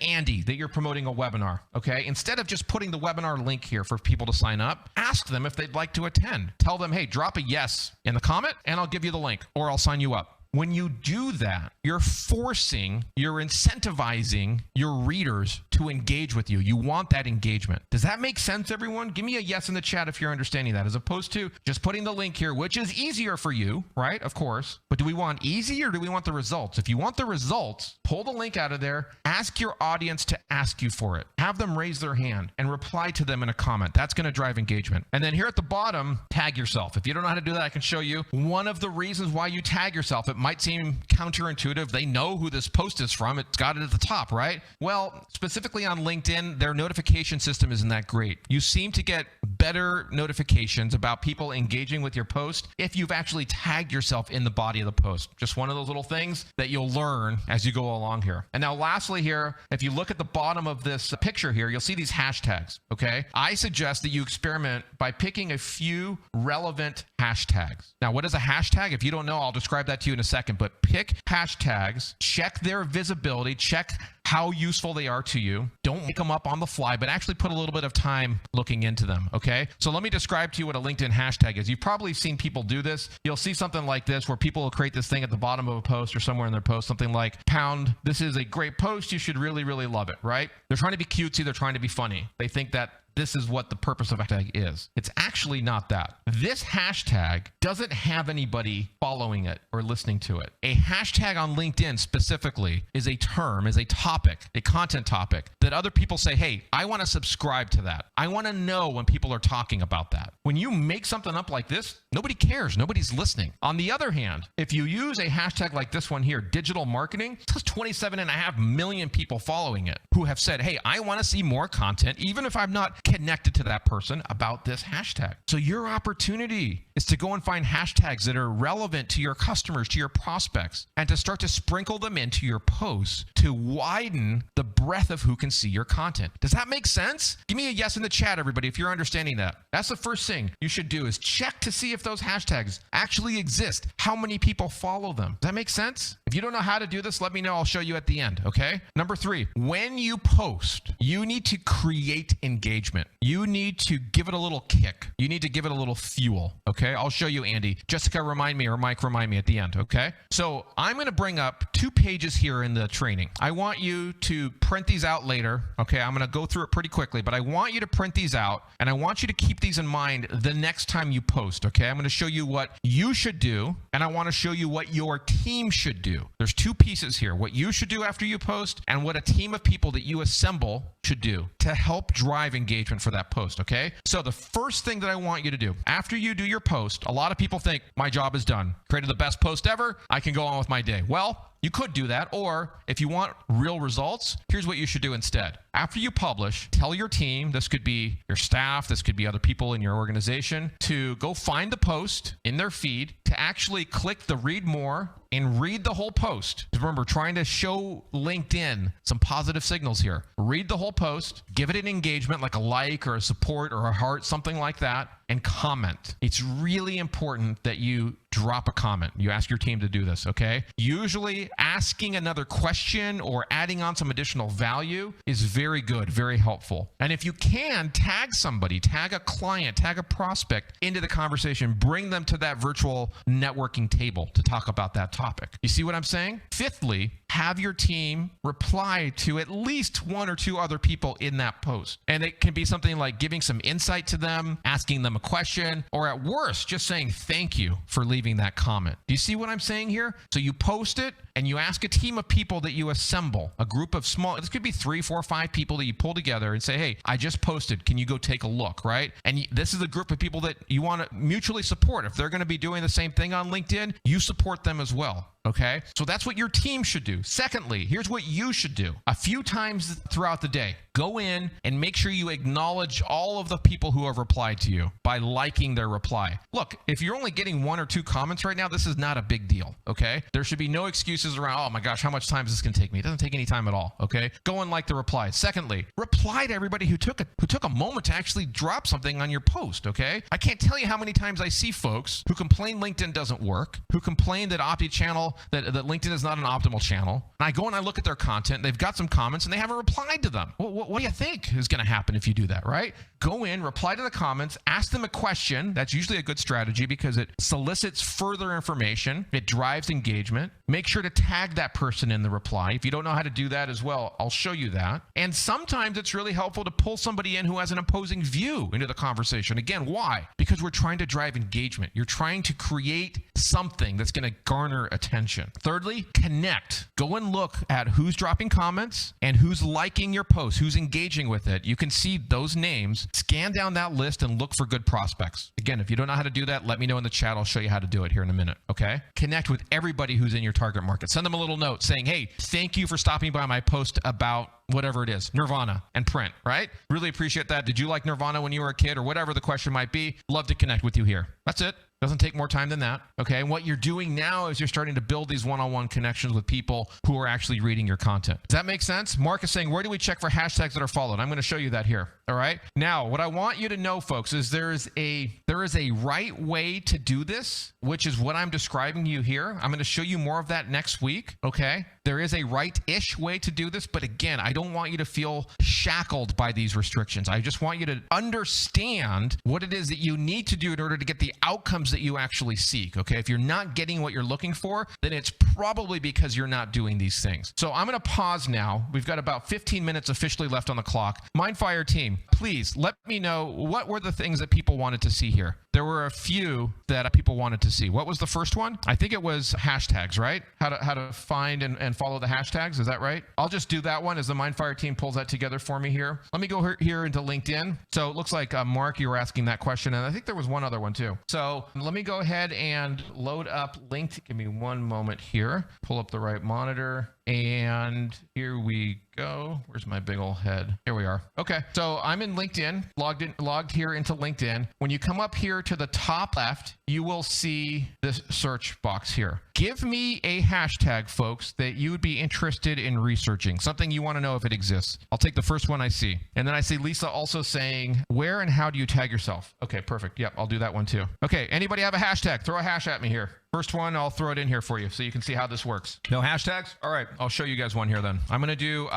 Andy, that you're promoting a webinar, okay? Instead of just putting the webinar link here for people to sign up, ask them if they'd like to attend. Tell them, hey, drop a yes in the comment and I'll give you the link or I'll sign you up. When you do that, you're incentivizing your readers to engage with you. You want that engagement. Does that make sense, everyone? Give me a yes in the chat if you're understanding that, as opposed to just putting the link here, which is easier for you, right? Of course. But do we want easy or do we want the results? If you want the results, pull the link out of there, ask your audience to ask you for it. Have them raise their hand and reply to them in a comment. That's going to drive engagement. And then here at the bottom, tag yourself. If you don't know how to do that, I can show you. One of the reasons why you tag yourself, it might seem counterintuitive. They know who this post is from. It's got it at the top, right? Well, specifically on LinkedIn, their notification system isn't that great. You seem to get better notifications about people engaging with your post if you've actually tagged yourself in the body of the post. Just one of those little things that you'll learn as you go along here. And now lastly here, if you look at the bottom of this picture here, you'll see these hashtags, okay? I suggest that you experiment by picking a few relevant hashtags. Now, what is a hashtag? If you don't know, I'll describe that to you in a second, but pick hashtags, check their visibility, check how useful they are to you. Don't make them up on the fly, but actually put a little bit of time looking into them, okay? So let me describe to you what a LinkedIn hashtag is. You've probably seen people do this. You'll see something like this where people will create this thing at the bottom of a post or somewhere in their post, something like, pound, this is a great post, you should really, really love it, right? They're trying to be cutesy, they're trying to be funny. They think that this is what the purpose of a hashtag is. It's actually not that. This hashtag doesn't have anybody following it or listening to it. A hashtag on LinkedIn specifically is a term, is a topic, a content topic that other people say, hey, I want to subscribe to that. I want to know when people are talking about that. When you make something up like this, nobody cares. Nobody's listening. On the other hand, if you use a hashtag like this one here, digital marketing, it has 27.5 million people following it who have said, hey, I want to see more content, even if I'm not connected to that person, about this hashtag. So your opportunity is to go and find hashtags that are relevant to your customers, to your prospects, and to start to sprinkle them into your posts to widen the breadth of who can see your content. Does that make sense? Give me a yes in the chat, everybody, if you're understanding that. That's the first thing you should do, is check to see if those hashtags actually exist, how many people follow them. Does that make sense? If you don't know how to do this, let me know. I'll show you at the end, okay? Number 3, when you post, you need to create engagement. You need to give it a little kick. You need to give it a little fuel, okay? I'll show you, Andy. Jessica, remind me, or Mike, remind me at the end, okay? So I'm going to bring up 2 pages here in the training. I want you to print these out later, okay? I'm going to go through it pretty quickly, but I want you to print these out, and I want you to keep these in mind the next time you post, okay? I'm going to show you what you should do, and I want to show you what your team should do. There's 2 pieces here, what you should do after you post and what a team of people that you assemble should do to help drive engagement for that post, okay? So the first thing that I want you to do, after you do your post, a lot of people think, my job is done. Created the best post ever, I can go on with my day. Well, you could do that, or if you want real results, here's what you should do instead. after you publish, tell your team, this could be your staff, this could be other people in your organization, to go find the post in their feed, to actually click the read more and read the whole post. Remember, trying to show LinkedIn some positive signals here. Read the whole post, give it an engagement like a like or a support or a heart, something like that, and comment. It's really important that you drop a comment. You ask your team to do this, okay? Usually asking another question or adding on some additional value is very good, very helpful. And if you can, tag somebody, tag a client, tag a prospect into the conversation, bring them to that virtual networking table to talk about that topic. You see what I'm saying? Fifthly, have your team reply to at least one or two other people in that post. And it can be something like giving some insight to them, asking them a question, or at worst, just saying thank you for leaving that comment. Do you see what I'm saying here? So you post it and you ask a team of people that you assemble, a group of small, this could be 3, 4, 5 people that you pull together and say, hey, I just posted. Can you go take a look, right? And this is a group of people that you want to mutually support. If they're going to be doing the same thing on LinkedIn, you support them as well. Okay, so that's what your team should do. Secondly, here's what you should do. A few times throughout the day, go in and make sure you acknowledge all of the people who have replied to you by liking their reply. Look, if you're only getting 1 or 2 comments right now, this is not a big deal, okay? There should be no excuses around, oh my gosh, how much time is this going to take me? It doesn't take any time at all, okay? Go and like the replies. Secondly, reply to everybody who took a moment to actually drop something on your post, okay? I can't tell you how many times I see folks who complain LinkedIn doesn't work, who complain that OptiChannel, that LinkedIn is not an optimal channel. And I go and I look at their content, they've got some comments and they haven't replied to them. What do you think is going to happen if you do that, right? Go in, reply to the comments, ask them a question. That's usually a good strategy because it solicits further information. It drives engagement. Make sure to tag that person in the reply. If you don't know how to do that as well, I'll show you that. And sometimes it's really helpful to pull somebody in who has an opposing view into the conversation. Again, why? Because we're trying to drive engagement. You're trying to create something that's going to garner attention. Thirdly, connect. Go and look at who's dropping comments and who's liking your post, who's engaging with it. You can see those names. Scan down that list and look for good prospects. Again, if you don't know how to do that, let me know in the chat. I'll show you how to do it here in a minute, okay? Connect with everybody who's in your target market. Send them a little note saying, hey, thank you for stopping by my post about whatever it is, Nirvana and print, right? Really appreciate that. Did you like Nirvana when you were a kid or whatever the question might be? Love to connect with you here. That's it. Doesn't take more time than that, okay? And what you're doing now is you're starting to build these one-on-one connections with people who are actually reading your content. Does that make sense? Mark is saying, where do we check for hashtags that are followed? I'm going to show you that here, all right? Now, what I want you to know, folks, is there is a right way to do this, which is what I'm describing to you here. I'm going to show you more of that next week, okay? There is a right-ish way to do this, but again, I don't want you to feel shackled by these restrictions. I just want you to understand what it is that you need to do in order to get the outcomes that you actually seek, okay? If you're not getting what you're looking for, then it's probably because you're not doing these things. So I'm going to pause now. We've got about 15 minutes officially left on the clock. MindFire team, please let me know what were the things that people wanted to see here. There were a few that people wanted to see. What was the first one? I think it was hashtags, right? How to find and follow the hashtags. Is that right? I'll just do that one as the MindFire team pulls that together for me here. Let me go here into LinkedIn. So it looks like, Mark, you were asking that question, and I think there was one other one too. So let me go ahead and load up LinkedIn. Give me one moment here. Pull up the right monitor. And here we go. Where's my big old head? Here we are. Okay, so I'm in LinkedIn, logged here into LinkedIn. When you come up here to the top left, you will see this search box here. Give me a hashtag, folks, that you would be interested in researching, something you want to know if it exists. I'll take the first one I see. And then I see Lisa also saying, where and how do you tag yourself? Okay, perfect. Yep, I'll do that one too. Okay, anybody have a hashtag? Throw a hash at me here. First one, I'll throw it in here for you so you can see how this works. No hashtags? All right, I'll show you guys one here then. I'm going to do,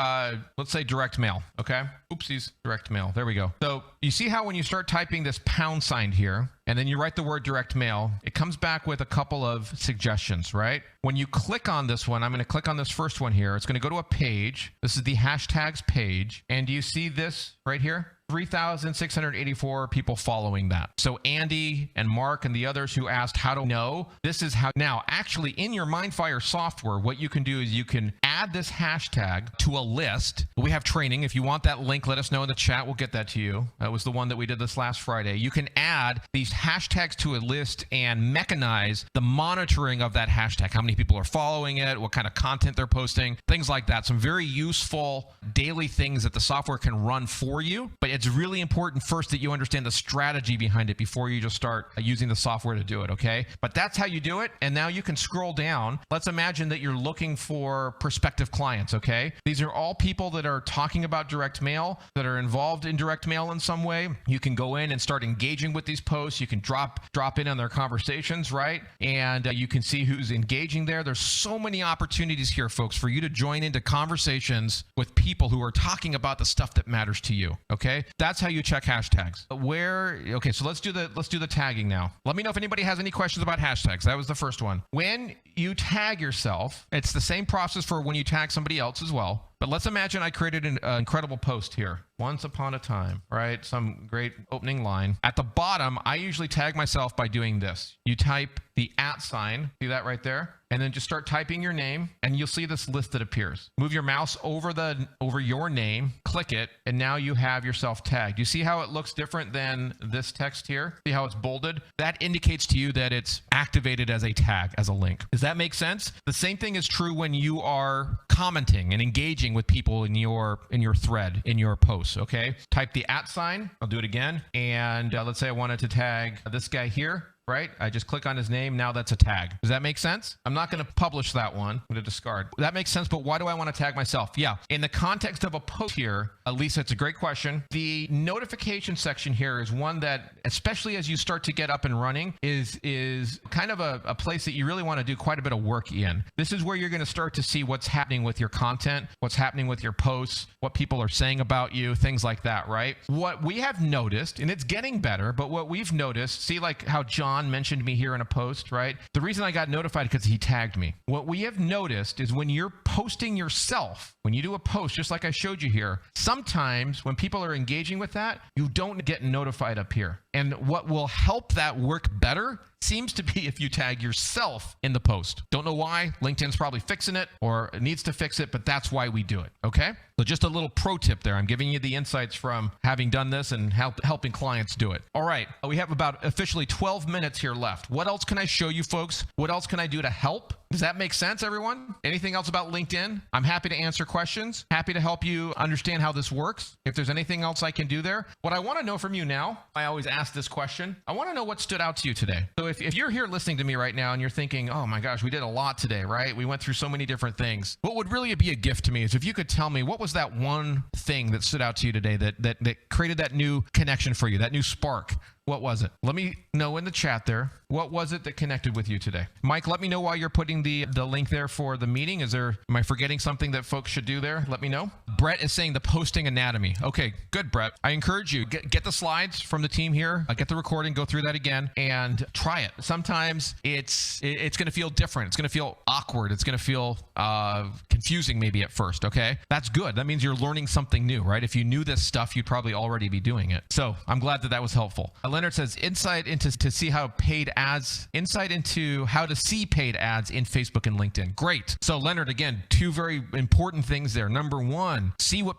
let's say direct mail, okay? Oopsies, direct mail. There we go. So you see how when you start typing this # here, and then you write the word direct mail, it comes back with a couple of suggestions, right? When you click on this one, I'm going to click on this first one here. It's going to go to a page. This is the hashtags page. And do you see this right here? 3,684 people following that. So Andy and Mark and the others who asked how to know, this is how. Now, actually in your MindFire software, what you can do is you can add this hashtag to a list. We have training. If you want that link, let us know in the chat. We'll get that to you. That was the one that we did this last Friday. You can add these hashtags to a list and mechanize the monitoring of that hashtag. How many people are following it, what kind of content they're posting, things like that. Some very useful daily things that the software can run for you. But it's really important first that you understand the strategy behind it before you just start using the software to do it, okay? But that's how you do it. And now you can scroll down. Let's imagine that you're looking for prospective clients, okay? These are all people that are talking about direct mail, that are involved in direct mail in some way. You can go in and start engaging with these posts. You can drop in on their conversations, right? And you can see who's engaging there. There's so many opportunities here, folks, for you to join into conversations with people who are talking about the stuff that matters to you, okay? That's how you check hashtags. Okay, so let's do the tagging now. Let me know if anybody has any questions about hashtags. That was the first one. When you tag yourself, it's the same process for when you tag somebody else as well. But let's imagine I created an incredible post here. Once upon a time, right? Some great opening line. At the bottom, I usually tag myself by doing this. You type the @ sign, see that right there? And then just start typing your name, and you'll see this list that appears. Move your mouse over your name, click it, and now you have yourself tagged. You see how it looks different than this text here? See how it's bolded? That indicates to you that it's activated as a tag, as a link. Does that make sense? The same thing is true when you are commenting and engaging with people in your thread, in your post, okay? Type the @ sign. I'll do it again. And let's say I wanted to tag this guy here. Right? I just click on his name. Now that's a tag. Does that make sense? I'm not going to publish that one. I'm going to discard. That makes sense, but why do I want to tag myself? Yeah. In the context of a post here, Lisa, it's a great question. The notification section here is one that, especially as you start to get up and running, is kind of a place that you really want to do quite a bit of work in. This is where you're going to start to see what's happening with your content, what's happening with your posts, what people are saying about you, things like that, right? What we have noticed, and it's getting better, but what we've noticed, see like how John mentioned me here in a post, right? The reason I got notified because he tagged me. What we have noticed is when you're posting yourself, when you do a post, just like I showed you here, sometimes when people are engaging with that, you don't get notified up here. And what will help that work better seems to be if you tag yourself in the post. Don't know why. LinkedIn's probably fixing it or it needs to fix it, but that's why we do it, okay? So just a little pro tip there. I'm giving you the insights from having done this and helping clients do it. All right, we have about officially 12 minutes here left. What else can I show you, folks? What else can I do to help? Does that make sense, everyone? Anything else about LinkedIn? I'm happy to answer questions. Happy to help you understand how this works. If there's anything else I can do there. What I want to know from you now, I always ask this question. I want to know what stood out to you today. So if you're here listening to me right now and you're thinking, oh my gosh, we did a lot today, right? We went through so many different things. What would really be a gift to me is if you could tell me what was that one thing that stood out to you today that created that new connection for you, that new spark. What was it? Let me know in the chat there. What was it that connected with you today? Mike, let me know while you're putting the link there for the meeting. Am I forgetting something that folks should do there? Let me know. Brett is saying the posting anatomy. Okay, good, Brett. I encourage you, get the slides from the team here, get the recording, go through that again, and try it. Sometimes it's going to feel different. It's going to feel awkward. It's going to feel confusing maybe at first, okay? That's good. That means you're learning something new, right? If you knew this stuff, you'd probably already be doing it. So I'm glad that was helpful. Leonard says insight into how to see paid ads in Facebook and LinkedIn. Great. So Leonard, again, two very important things there. Number one, see what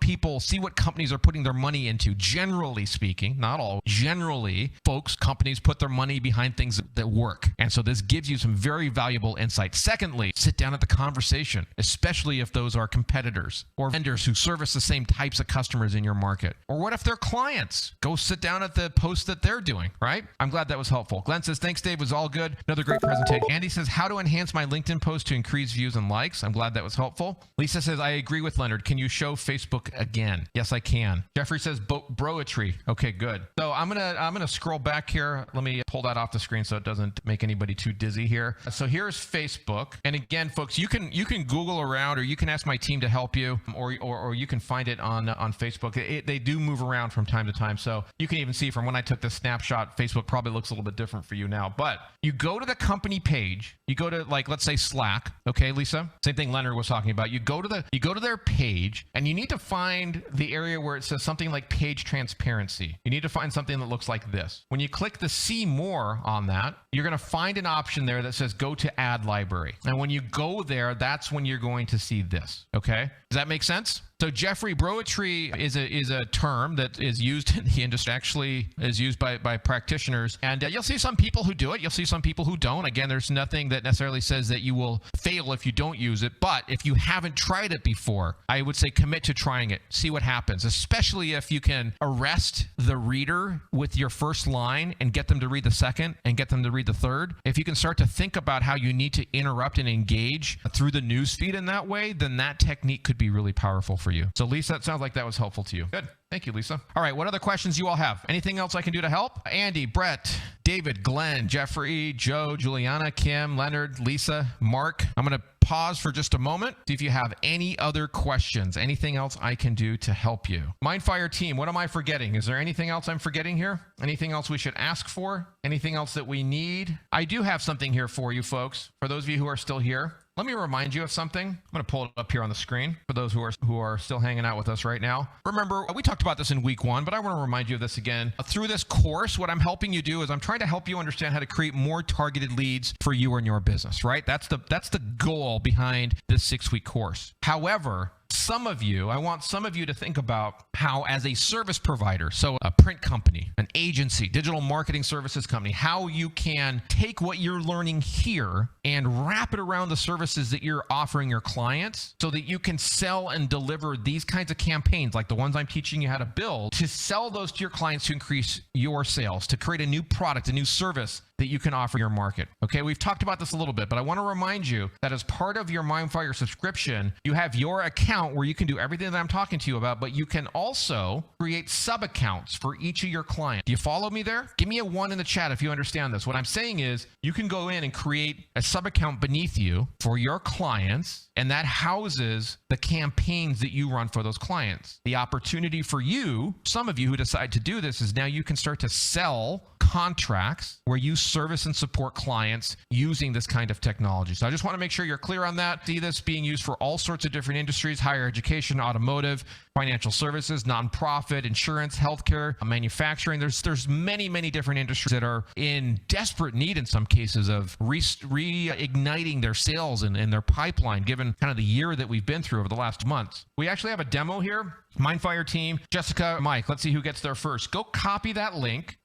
companies are putting their money into. Generally speaking, not all, generally, companies put their money behind things that work. And so this gives you some very valuable insight. Secondly, sit down at the conversation, especially if those are competitors or vendors who service the same types of customers in your market. Or what if they're clients? Go sit down at the post that they're doing, right? I'm glad that was helpful. Glenn says, thanks, Dave. Was all good. Another great presentation. Andy says, how to enhance my LinkedIn post to increase views and likes. I'm glad that was helpful. Lisa says, I agree with Leonard. Can you show Facebook again? Yes, I can. Jeffrey says, broetry. Okay, good. So I'm gonna scroll back here. Let me pull that off the screen so it doesn't make anybody too dizzy here. So here's Facebook. And again, folks, you can Google around, or you can ask my team to help you, or you can find it on Facebook. They do move around from time to time. So you can even see from when I took the snapshot, Facebook probably looks a little bit different for you now. But you go to the company page, you go to, like, let's say Slack. Okay, Lisa? Same thing Leonard was talking about. You go to their page, and you need to find the area where it says something like page transparency. You need to find something that looks like this. When you click the see more on that, you're going to find an option there that says go to ad library. And when you go there, that's when you're going to see this. Okay? Does that make sense? So Jeffrey, broetry is a term that is used in the industry, actually is used by practitioners. And you'll see some people who do it. You'll see some people who don't. Again, there's nothing that necessarily says that you will fail if you don't use it. But if you haven't tried it before, I would say commit to trying it. See what happens, especially if you can arrest the reader with your first line and get them to read the second and get them to read the third. If you can start to think about how you need to interrupt and engage through the news feed in that way, then that technique could be really powerful for you. So Lisa, it sounds like that was helpful to you. Good. Thank you, Lisa. All right, what other questions you all have? Anything else I can do to help? Andy, Brett, David, Glenn, Jeffrey, Joe, Juliana, Kim, Leonard, Lisa, Mark. I'm going to pause for just a moment, see if you have any other questions, anything else I can do to help you. MindFire team, what am I forgetting? Is there anything else I'm forgetting here? Anything else we should ask for? Anything else that we need? I do have something here for you folks. For those of you who are still here, let me remind you of something. I'm going to pull it up here on the screen for those who are still hanging out with us right now. Remember, we talked about this in week 1, but I want to remind you of this again. Through this course, what I'm helping you do is I'm trying to help you understand how to create more targeted leads for you and your business, right? That's the goal behind this 6-week course. However, I want some of you to think about how, as a service provider, so a print company, an agency, digital marketing services company, how you can take what you're learning here and wrap it around the services that you're offering your clients so that you can sell and deliver these kinds of campaigns like the ones I'm teaching you how to build, to sell those to your clients to increase your sales, to create a new product, a new service that you can offer your market. Okay, we've talked about this a little bit, but I want to remind you that as part of your MindFire subscription, you have your account where you can do everything that I'm talking to you about, but you can also create sub-accounts for each of your clients. Do you follow me there? Give me a 1 in the chat if you understand this. What I'm saying is you can go in and create a sub-account beneath you for your clients, and that houses the campaigns that you run for those clients. The opportunity for you, some of you who decide to do this, is now you can start to sell contracts where you service and support clients using this kind of technology. So I just want to make sure you're clear on that. See this being used for all sorts of different industries: higher education, automotive, financial services, nonprofit, insurance, healthcare, manufacturing. There's many different industries that are in desperate need in some cases of reigniting their sales and their pipeline, given kind of the year that we've been through over the last months. We actually have a demo here. MindFire team, Jessica, Mike, let's see who gets there first. Go copy that link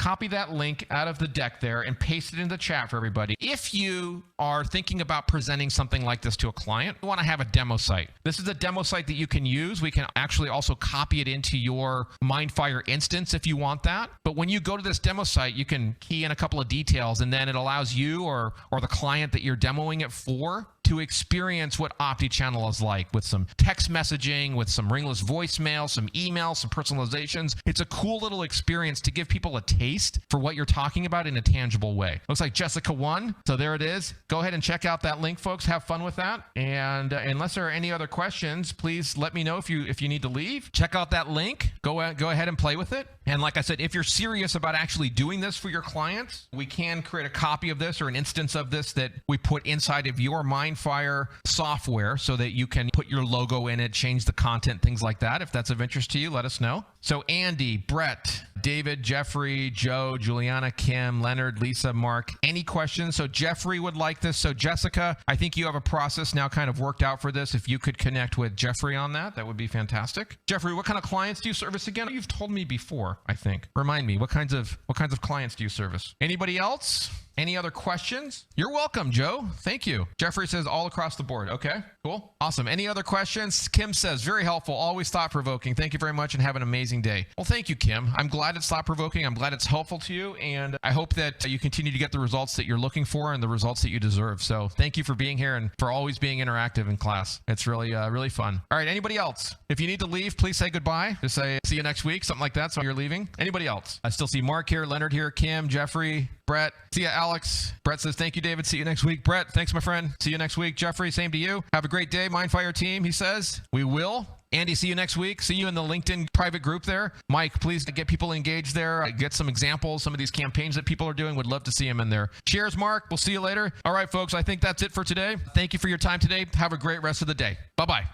out of the deck there and paste it in the chat for everybody. If you are thinking about presenting something like this to a client, you want to have a demo site. This is a demo site that you can use. We can actually also copy it into your MindFire instance if you want that. But when you go to this demo site, you can key in a couple of details, and then it allows you or the client that you're demoing it for to experience what OptiChannel is like, with some text messaging, with some ringless voicemail, some emails, some personalizations. It's a cool little experience to give people a taste for what you're talking about in a tangible way. Looks like Jessica won, so there it is. Go ahead and check out that link, folks. Have fun with that. And unless there are any other questions, please let me know if you need to leave. Check out that link. Go ahead and play with it. And like I said, if you're serious about actually doing this for your clients, we can create a copy of this or an instance of this that we put inside of your MindFire software so that you can put your logo in it, change the content, things like that. If that's of interest to you, let us know. So Andy, Brett, David, Jeffrey, Joe, Juliana, Kim, Leonard, Lisa, Mark, any questions? So Jeffrey would like this. So Jessica, I think you have a process now kind of worked out for this. If you could connect with Jeffrey on that, that would be fantastic. Jeffrey, what kind of clients do you service again? You've told me before, I think. Remind me, what kinds of clients do you service? Anybody else? Any other questions? You're welcome, Joe. Thank you. Jeffrey says all across the board. Okay, cool. Awesome. Any other questions? Kim says, very helpful, always thought-provoking. Thank you very much and have an amazing day. Well, thank you, Kim. I'm glad it's thought-provoking. I'm glad it's helpful to you. And I hope that you continue to get the results that you're looking for and the results that you deserve. So thank you for being here and for always being interactive in class. It's really, really fun. All right, anybody else? If you need to leave, please say goodbye. Just say, see you next week, something like that, so you're leaving. Anybody else? I still see Mark here, Leonard here, Kim, Jeffrey, Brett. See ya, Alex. Brett says, thank you, David. See you next week. Brett, thanks, my friend. See you next week. Jeffrey, same to you. Have a great day. MindFire team, he says. We will. Andy, see you next week. See you in the LinkedIn private group there. Mike, please get people engaged there. Get some examples, some of these campaigns that people are doing. Would love to see them in there. Cheers, Mark. We'll see you later. All right, folks, I think that's it for today. Thank you for your time today. Have a great rest of the day. Bye-bye.